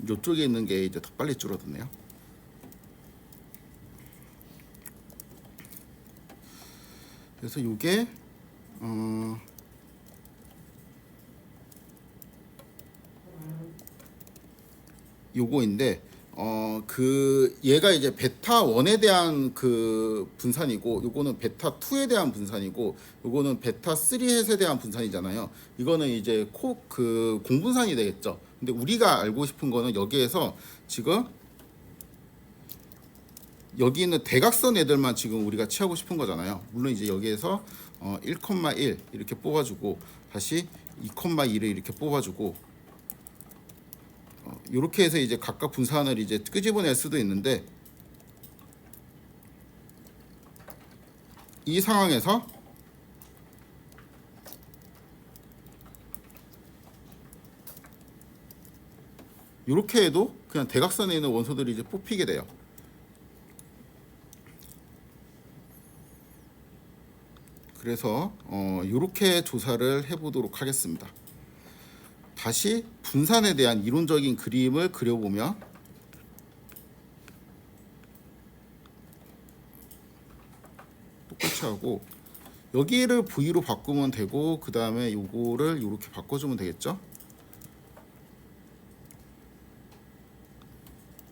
이쪽에 있는 게 이제 더 빨리 줄어드네요. 그래서 이게 요거인데 그 얘가 이제 베타 1에 대한 그 분산이고 요거는 베타 2에 대한 분산이고 요거는 베타 3 햇에 대한 분산이잖아요. 이거는 이제 그 공분산이 되겠죠. 근데 우리가 알고 싶은 거는 여기에서 지금 여기 있는 대각선 애들만 지금 우리가 취하고 싶은 거잖아요. 물론 이제 여기에서 1,1 이렇게 뽑아주고 다시 2,2를 이렇게 뽑아주고 이렇게 해서 이제 각각 분산을 이제 끄집어낼 수도 있는데 이 상황에서 이렇게 해도 그냥 대각선에 있는 원소들이 이제 뽑히게 돼요. 그래서 이렇게 조사를 해보도록 하겠습니다. 다시 분산에 대한 이론적인 그림을 그려보면 똑같이 하고 여기를 V로 바꾸면 되고 그 다음에 요거를 이렇게 바꿔주면 되겠죠.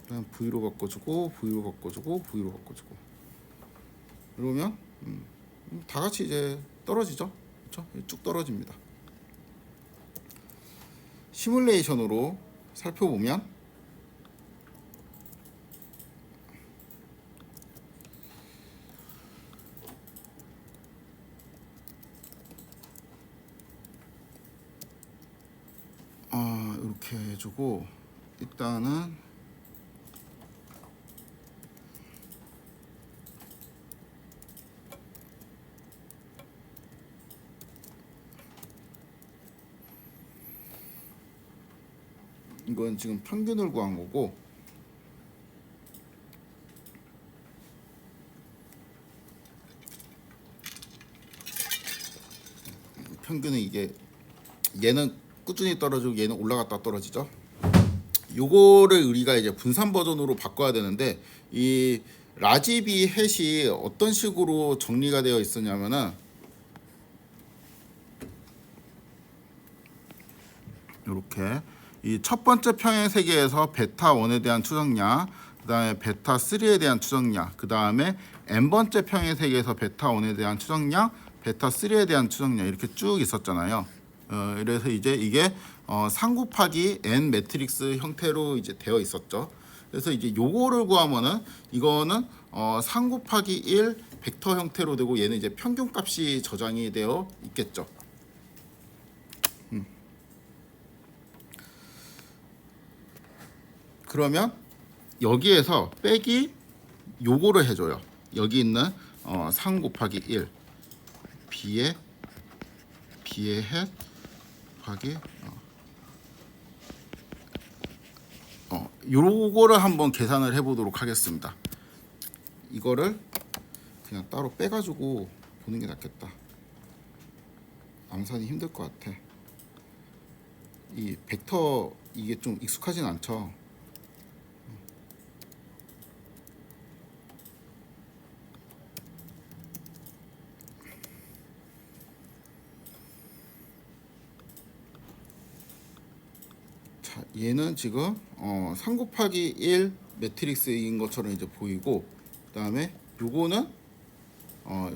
그다음 V로 바꿔주고 그러면 다 같이 이제 떨어지죠. 그렇죠? 쭉 떨어집니다. 시뮬레이션으로 살펴보면 이렇게 해주고 일단은 이건 지금 평균을 구한 거고 평균은 이게 얘는 꾸준히 떨어지고 얘는 올라갔다 떨어지죠. 요거를 우리가 이제 분산 버전으로 바꿔야 되는데 이 라지비 햇이 어떤 식으로 정리가 되어 있었냐면은 이렇게 이 첫 번째 평행 세계에서 베타 1에 대한 추정량, 그다음에 베타 3에 대한 추정량, 그다음에 n 번째 평행 세계에서 베타 1에 대한 추정량, 베타 3에 대한 추정량 이렇게 쭉 있었잖아요. 그래서 이제 이게 3 곱하기 n 매트릭스 형태로 이제 되어 있었죠. 그래서 이제 요거를 구하면은 이거는 3 곱하기 1 벡터 형태로 되고 얘는 이제 평균값이 저장이 되어 있겠죠. 그러면 여기에서 빼기 요거를 해줘요. 여기 있는 3 곱하기 1 b의 햇 곱하기 요거를 한번 계산을 해보도록 하겠습니다. 이거를 그냥 따로 빼가지고 보는 게 낫겠다. 암산이 힘들 것 같아. 이 벡터 이게 좀 익숙하진 않죠. 자, 얘는 지금 3 곱하기 1 매트릭스인 것처럼 이제 보이고, 그 다음에 요거는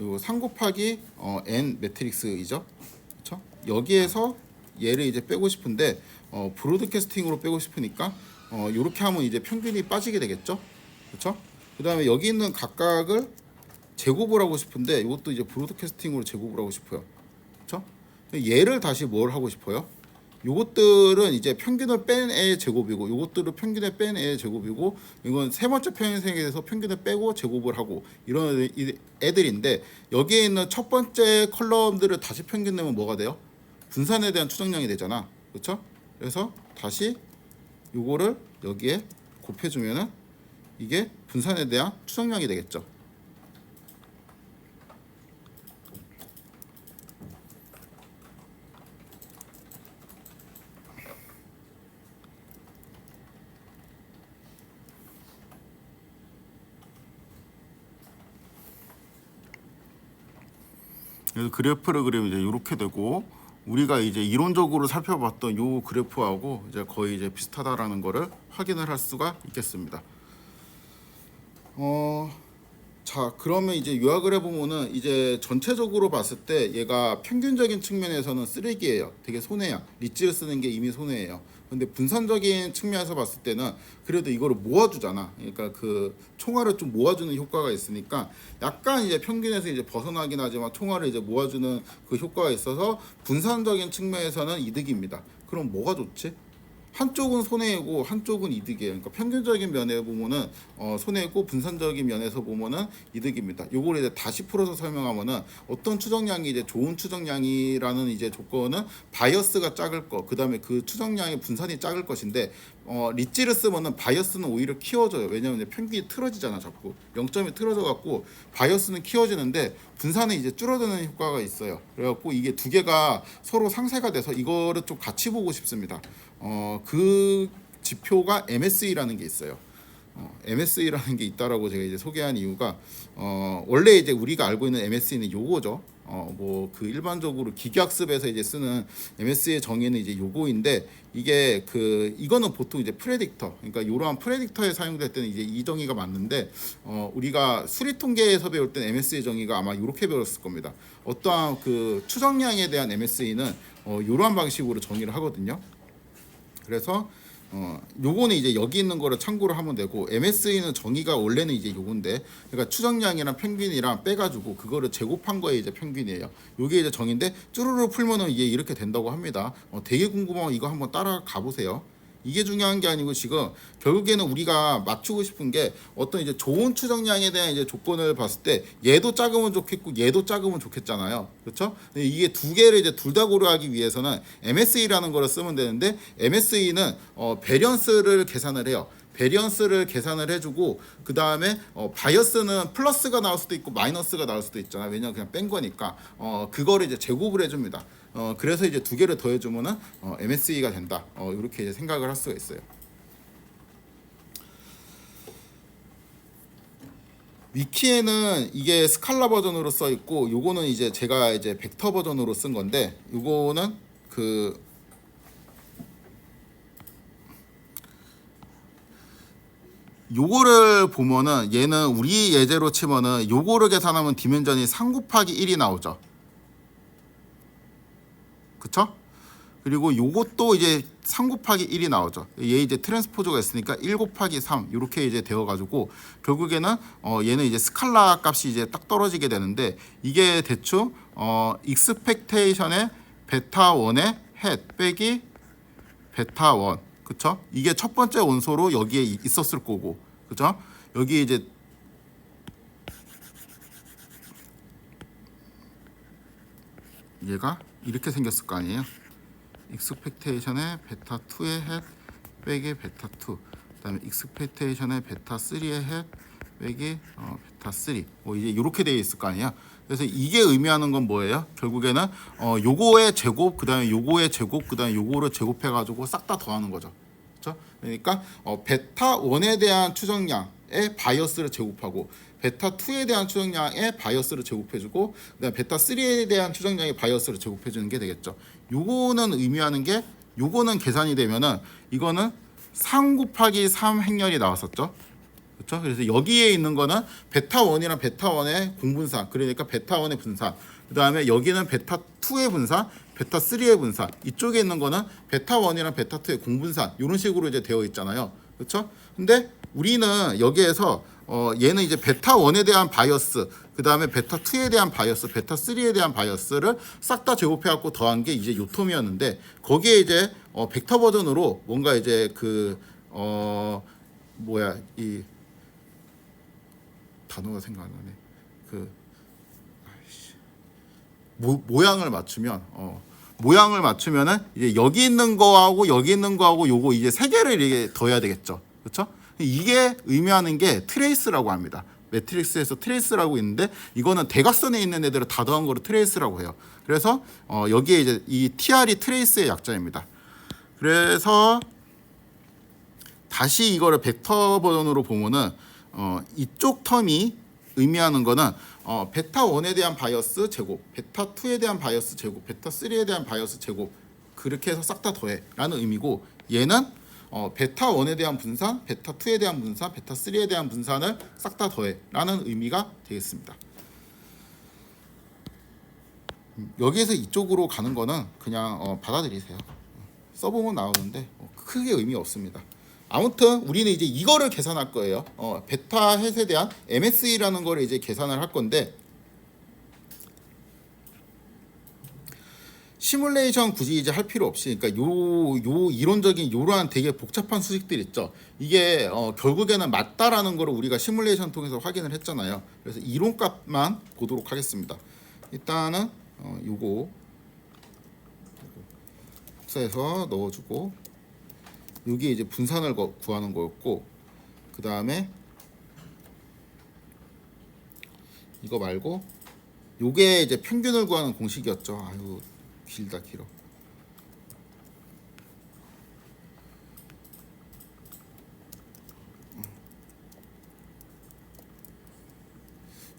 요 3 곱하기 n 매트릭스이죠. 그렇죠? 여기에서 얘를 이제 빼고 싶은데 브로드캐스팅으로 빼고 싶으니까 요렇게 하면 이제 평균이 빠지게 되겠죠. 그렇죠? 그 다음에 여기 있는 각각을 제곱을 하고 싶은데 이것도 이제 브로드캐스팅으로 제곱을 하고 싶어요. 그렇죠? 얘를 다시 뭘 하고 싶어요? 요것들은 이제 평균을 뺀 애의 제곱이고, 요것들은 평균을 뺀 애의 제곱이고, 이건 세 번째 평행선에 대해서 평균을 빼고 제곱을 하고 이런 애들인데, 여기에 있는 첫 번째 컬럼들을 다시 평균 내면 뭐가 돼요? 분산에 대한 추정량이 되잖아. 그렇죠? 그래서 다시 요거를 여기에 곱해주면은 이게 분산에 대한 추정량이 되겠죠. 그래서 그래프를 그리면 이제 이렇게 되고, 우리가 이제 이론적으로 살펴봤던 요 그래프하고 이제 거의 이제 비슷하다라는 거를 확인을 할 수가 있겠습니다. 자, 그러면 이제 요약을 해보면은 이제 전체적으로 봤을 때 얘가 평균적인 측면에서는 쓰레기예요. 되게 손해야. 리치를 쓰는 게 이미 손해예요. 근데 분산적인 측면에서 봤을 때는 그래도 이거를 모아주잖아. 그러니까 그 총알을 좀 모아주는 효과가 있으니까 약간 이제 평균에서 이제 벗어나긴 하지만 총알을 이제 모아주는 그 효과가 있어서 분산적인 측면에서는 이득입니다. 그럼 뭐가 좋지? 한쪽은 손해이고 한쪽은 이득이에요. 그러니까 평균적인 면에 보면은 손해고, 분산적인 면에서 보면은 이득입니다. 요걸 이제 다시 풀어서 설명하면은 어떤 추정량이 이제 좋은 추정량이라는 이제 조건은 바이어스가 작을 거, 그다음에 그 추정량의 분산이 작을 것인데, 리치를 쓰면은 바이어스는 오히려 키워져요. 왜냐면 이제 평균이 틀어지잖아. 자꾸 0점이 틀어져 갖고 바이어스는 키워지는데 분산은 이제 줄어드는 효과가 있어요. 그래갖고 이게 두 개가 서로 상쇄가 돼서 이거를 좀 같이 보고 싶습니다. 그 지표가 MSE라는 게 있어요. MSE라는 게 있다라고 제가 이제 소개한 이유가, 원래 이제 우리가 알고 있는 MSE는 요거죠. 뭐 그 일반적으로 기계학습에서 이제 쓰는 MSE의 정의는 이제 요거인데, 이게 이거는 보통 이제 프레딕터, 그러니까 이러한 프레딕터에 사용될 때는 이제 이 정의가 맞는데, 우리가 수리 통계에서 배울 때 MSE 정의가 아마 이렇게 배웠을 겁니다. 어떠한 그 추정량에 대한 MSE는 이러한 방식으로 정의를 하거든요. 그래서 요거는 이제 여기 있는 거를 참고로 하면 되고, MSE는 정의가 원래는 이제 요건데, 그러니까 추정량이랑 평균이랑 빼가지고 그거를 제곱한 거에 이제 평균이에요. 요게 이제 정의인데 쭈루루 풀면은 이게 이렇게 된다고 합니다. 되게 궁금하면 이거 한번 따라가 보세요. 이게 중요한 게 아니고 지금 결국에는 우리가 맞추고 싶은 게 어떤 이제 좋은 추정량에 대한 이제 조건을 봤을 때 얘도 작으면 좋겠고 얘도 작으면 좋겠잖아요. 그렇죠? 이게 두 개를 이제 둘 다 고려하기 위해서는 MSE라는 거를 쓰면 되는데, MSE는 베리언스를 계산을 해요. 베리언스를 계산을 해주고, 그 다음에 바이어스는 플러스가 나올 수도 있고 마이너스가 나올 수도 있잖아. 왜냐면 그냥 뺀 거니까 그거를 이제 제곱을 해줍니다. 그래서 이제 두 개를 더해주면은 MSE가 된다. 이렇게 이제 생각을 할 수가 있어요. 위키에는 이게 스칼라 버전으로 써 있고, 요거는 이제 제가 이제 벡터 버전으로 쓴 건데, 요거는 요거를 보면은 얘는 우리 예제로 치면은 요거를 계산하면 디멘전이 3 곱하기 1이 나오죠. 그쵸? 그리고 요것도 이제 3 곱하기 1이 나오죠. 얘 이제 트랜스포저가 있으니까 1 곱하기 3 이렇게 이제 되어 가지고 결국에는 얘는 이제 스칼라 값이 이제 딱 떨어지게 되는데 이게 대충 익스펙테이션의 베타 1의 헷 빼기 베타 1 그쵸? 이게 첫 번째 원소로 여기에 있었을 거고 그죠? 여기 이제 얘가 이렇게 생겼을 거 아니에요. 익스펙테이션의 베타 2의 헷 빼기 베타 2 그다음에 익스펙테이션의 베타 3의 헷 빼기 베타 3 뭐 이제 이렇게 되어 있을 거 아니에요. 그래서 이게 의미하는 건 뭐예요? 결국에는 요거의 제곱 그다음에 요거의 제곱 그다음에 요거를 제곱해 가지고 싹 다 더하는 거죠. 그렇죠? 그러니까 베타 1에 대한 추정량의 바이어스를 제곱하고 베타 2에 대한 추정량의 바이어스를 제곱해주고 그다음 베타 3에 대한 추정량의 바이어스를 제곱해주는 게 되겠죠. 요거는 의미하는 게 요거는 계산이 되면은 이거는 3 곱하기 3 행렬이 나왔었죠. 그렇죠? 그래서 여기에 있는 거는 베타 1이랑 베타 1의 공분산 그러니까 베타 1의 분산 그다음에 여기는 베타 2의 분산 베타 3의 분산 이쪽에 있는 거는 베타 1이랑 베타 2의 공분산 이런 식으로 이제 되어 있잖아요. 그렇죠? 근데 우리는 여기에서 얘는 이제 베타 1에 대한 바이어스 그다음에 베타 2에 대한 바이어스 베타 3에 대한 바이어스를 싹 다 제곱해 갖고 더한 게 이제 요텀이었는데 거기에 이제 벡터 버전으로 뭔가 이제 그 뭐야 이 단어가 생각 안 나네. 그 모양을 맞추면은 이제 여기 있는 거하고 여기 있는 거하고 요거 이제 세 개를 이게 더해야 되겠죠. 그렇죠? 이게 의미하는 게 트레이스라고 합니다. 매트릭스에서 트레이스라고 있는데 이거는 대각선에 있는 애들을 다 더한 거를 트레이스라고 해요. 그래서 여기에 이제 이 TR이 트레이스의 약자입니다. 그래서 다시 이거를 벡터 버전으로 보면은 이쪽 텀이 의미하는 거는 베타 1에 대한 바이어스 제곱, 베타 2에 대한 바이어스 제곱, 베타 3에 대한 바이어스 제곱 그렇게 해서 싹 다 더해 라는 의미고 얘는 베타 1에 대한 분산, 베타 2에 대한 분산, 베타 3에 대한 분산을 싹 다 더해 라는 의미가 되겠습니다. 여기에서 이쪽으로 가는 거는 그냥 받아들이세요. 써보면 나오는데 크게 의미 없습니다. 아무튼 우리는 이제 이거를 계산할 거예요. 베타 헷에 대한 MSE라는 거를 이제 계산을 할 건데 시뮬레이션 굳이 이제 할 필요 없이 그러니까 요 이론적인 요러한 되게 복잡한 수식들 있죠. 이게 결국에는 맞다라는 거를 우리가 시뮬레이션 통해서 확인을 했잖아요. 그래서 이론값만 보도록 하겠습니다. 일단은 요거 복사해서 넣어주고 여기 이제 분산을 구하는 거였고 그 다음에 이거 말고 요게 이제 평균을 구하는 공식이었죠. 아유 길다 길어.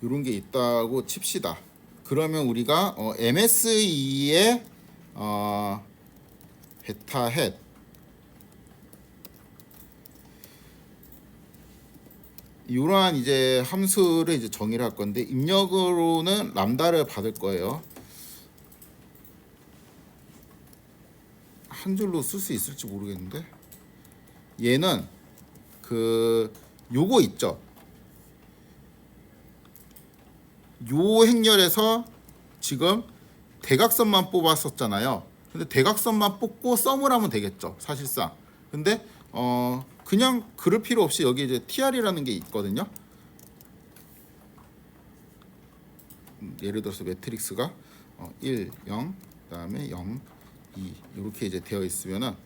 요런 게 있다고 칩시다. 그러면 우리가 MSE의 베타 헷 이러한 이제 함수를 이제 정의를 할 건데 입력으로는 람다를 받을 거예요. 한 줄로 쓸 수 있을지 모르겠는데 얘는 그 요거 있죠. 요 행렬에서 지금 대각선만 뽑았었잖아요. 근데 대각선만 뽑고 썸을 하면 되겠죠. 사실상. 근데 그냥 그럴 필요 없이 여기 이제 TR이라는 게 있거든요. 예를 들어서 매트릭스가 1, 0, 그다음에 0, 2 이렇게 이제 되어 있으면은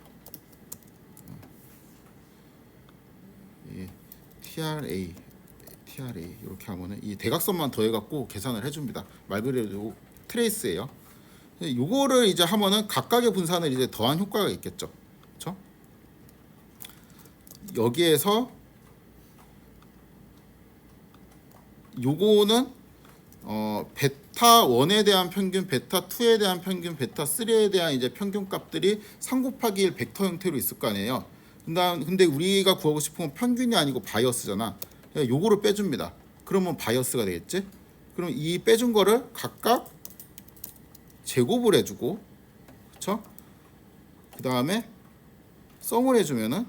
TRA 이렇게 하면은 이 대각선만 더해 갖고 계산을 해줍니다. 말 그대로 트레이스예요. 요거를 이제 하면은 각각의 분산을 이제 더한 효과가 있겠죠. 그렇죠? 여기에서 요거는 베타 1에 대한 평균, 베타 2에 대한 평균, 베타 3에 대한 이제 평균 값들이 3 곱하기 1 벡터 형태로 있을 거 아니에요. 근데 우리가 구하고 싶은 건 평균이 아니고 바이어스잖아. 요거를 빼줍니다. 그러면 바이어스가 되겠지? 그럼 이 빼준 거를 각각 제곱을 해주고, 그렇죠? 그 다음에 썸을 해주면은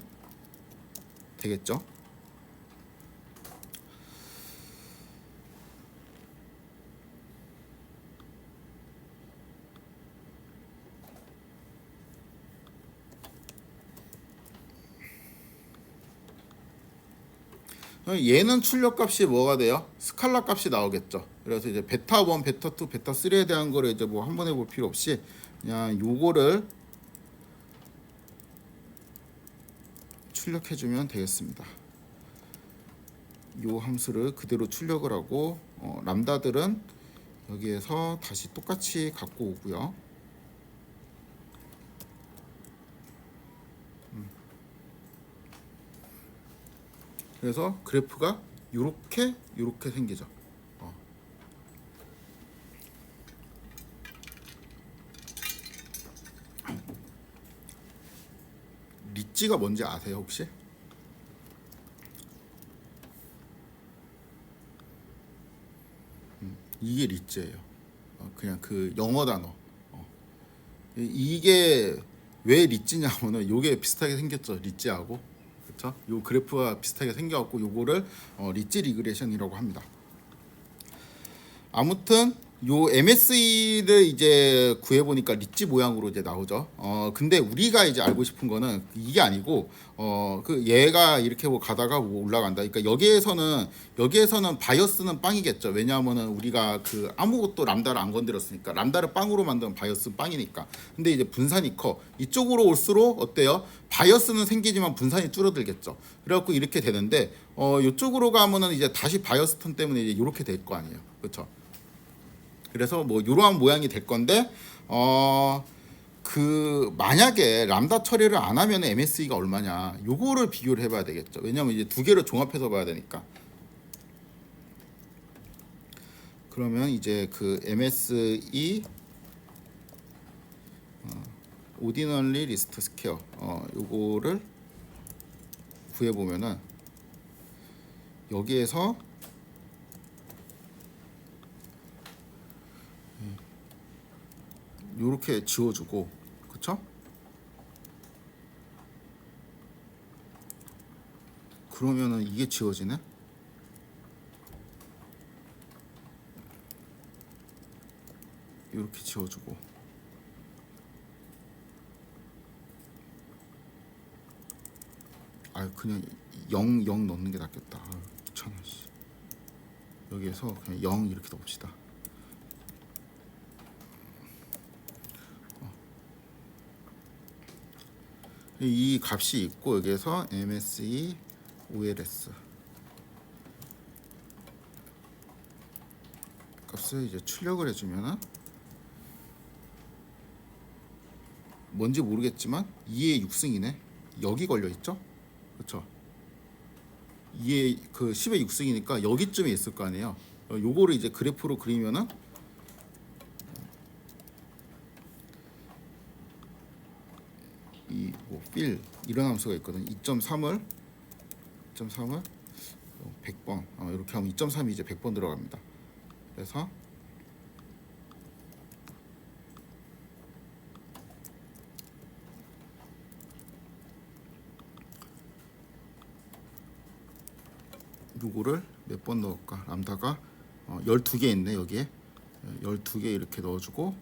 되겠죠. 얘는 출력 값이 뭐가 돼요? 스칼라 값이 나오겠죠. 그래서 이제 베타 1, 베타 2, 베타 3에 대한 거를 이제 뭐 한번 해볼 필요 없이 그냥 요거를 출력해주면 되겠습니다. 요 함수를 그대로 출력을 하고 람다들은 여기에서 다시 똑같이 갖고 오고요. 그래서 그래프가 요렇게 생기죠. 리찌가 뭔지 아세요 혹시? 이게 리찌예요. 그냥 그 영어 단어. 이게 왜 리찌냐면은 요게 비슷하게 생겼죠. 리찌하고. 그렇죠? 요 그래프가 비슷하게 생겨갖고 요거를 리찌 리그레션이라고 합니다. 아무튼 요 MSE를 이제 구해보니까 리찌 모양으로 이제 나오죠. 근데 우리가 이제 알고 싶은 거는 이게 아니고 그 얘가 이렇게 뭐 가다가 뭐 올라간다. 그러니까 여기에서는 바이어스는 빵이겠죠. 왜냐하면은 우리가 그 아무것도 람다를 안 건드렸으니까 람다를 빵으로 만든 바이어스 빵이니까. 근데 이제 분산이 커. 이쪽으로 올수록 어때요? 바이어스는 생기지만 분산이 줄어들겠죠. 그래갖고 이렇게 되는데 이쪽으로 가면은 이제 다시 바이어스 턴 때문에 이제 이렇게 될 거 아니에요. 그렇죠? 그래서 뭐 이러한 모양이 될 건데 그 만약에 람다 처리를 안 하면 MSE가 얼마냐 요거를 비교를 해봐야 되겠죠. 왜냐면 이제 두 개를 종합해서 봐야 되니까. 그러면 이제 그 MSE 오디널리 리스트 스퀘어 요거를 구해보면은 여기에서 요렇게 지워주고, 그쵸? 그러면은 이게 지워지네? 요렇게 지워주고, 그냥 0 넣는 게 낫겠다. 귀찮아. 여기에서 그냥 0 이렇게 넣읍시다. 이 값이 있고 여기에서 MSE OLS 값을 이제 출력을 해주면은 뭔지 모르겠지만 2의 6승이네. 여기 걸려 있죠? 그렇죠? 2의 그 10의 6승이니까 여기쯤에 있을 거 아니에요. 요거를 이제 그래프로 그리면은 필 이런 함수가 있거든. 2.3을 100번 이렇게 하면 2.3이 이제 100번 들어갑니다. 그래서 요거를 몇 번 넣을까? 람다가 12개 있네. 여기에 12개 이렇게 넣어주고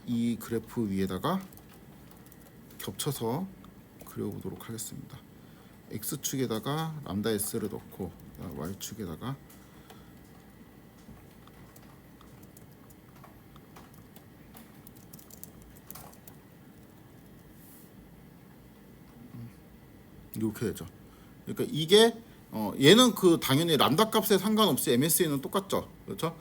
이 그래프 위에다가 겹쳐서 그려보도록 하겠습니다. X축에다가 람다 S를 넣고 Y축에다가 이렇게 되죠. 그러니까 이게 얘는 그 당연히 람다 값에 상관없이 MSE는 똑같죠. 그렇죠?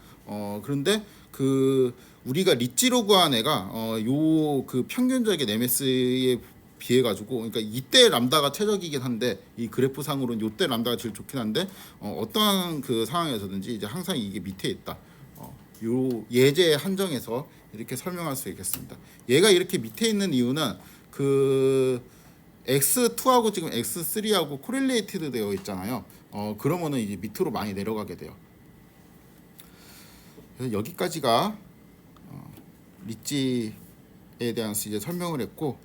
그런데 그 우리가 리찌로 구한 애가 요 그 평균적인 MSE에 비해 가지고 그러니까 이때 람다가 최적이긴 한데 이 그래프 상으로는 요때 람다가 제일 좋긴 한데 어떠한 그 상황에서든지 이제 항상 이게 밑에 있다. 요 예제 한정에서 이렇게 설명할 수 있겠습니다. 얘가 이렇게 밑에 있는 이유는 그 X2하고 지금 X3하고 코릴레이티드 되어 있잖아요. 그러면은 이제 밑으로 많이 내려가게 돼요. 그래서 여기까지가 리찌에 대한 이제 설명을 했고,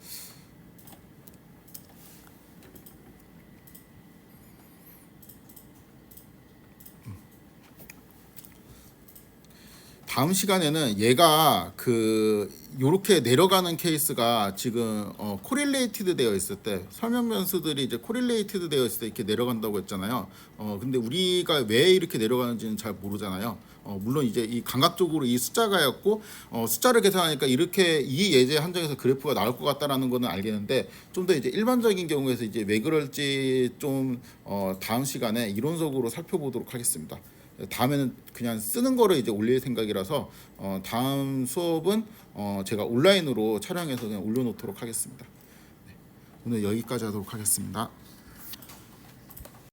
다음 시간에는 얘가 그 요렇게 내려가는 케이스가 지금 코릴레이티드 되어 있을 때, 설명 변수들이 이제 코릴레이티드 되어 있을 때 이렇게 내려간다고 했잖아요. 근데 우리가 왜 이렇게 내려가는지는 잘 모르잖아요. 물론 이제 이 감각적으로 이 숫자가였고, 숫자를 계산하니까 이렇게 이 예제 한정에서 그래프가 나올 것 같다라는 거는 알겠는데, 좀 더 이제 일반적인 경우에서 이제 왜 그럴지 좀 다음 시간에 이론적으로 살펴보도록 하겠습니다. 다음에는 그냥 쓰는 거를 이제 올릴 생각이라서 다음 수업은 제가 온라인으로 촬영해서 그냥 올려놓도록 하겠습니다. 오늘 여기까지 하도록 하겠습니다.